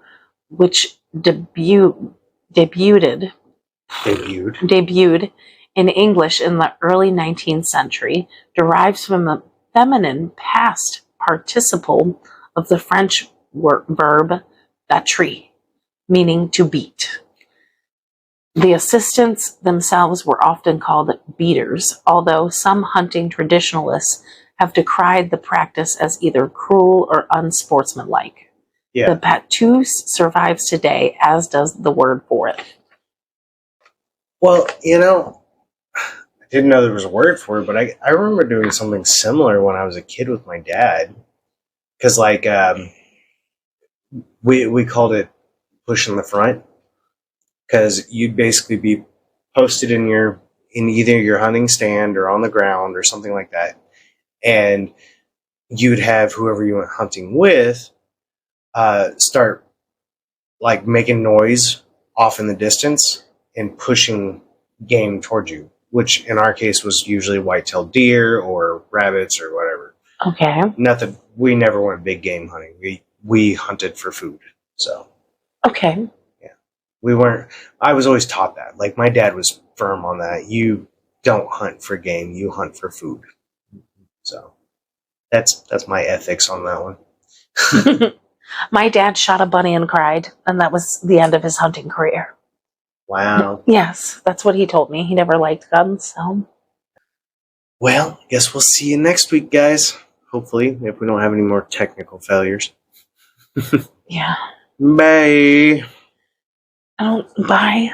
which debuted in English in the early 19th century, derives from the feminine past participle of the French verb battre, meaning to beat. The assistants themselves were often called beaters, although some hunting traditionalists have decried the practice as either cruel or unsportsmanlike. Yeah. The batu survives today, as does the word for it. Well, I didn't know there was a word for it, but I remember doing something similar when I was a kid with my dad. Because, we called it pushing the front. Because you'd basically be posted in either your hunting stand or on the ground or something like that. And you'd have whoever you went hunting with start, making noise off in the distance and pushing game towards you, which in our case was usually white-tailed deer or rabbits or whatever. Okay. Nothing. We never went big game hunting. We hunted for food. So Okay. we weren't. I was always taught that. Like my dad was firm on that. You don't hunt for game. You hunt for food. So that's my ethics on that one. My dad shot a bunny and cried, and that was the end of his hunting career. Wow. Yes, that's what he told me. He never liked guns, so. Well, I guess we'll see you next week, guys. Hopefully, if we don't have any more technical failures. Yeah. Bye. Bye.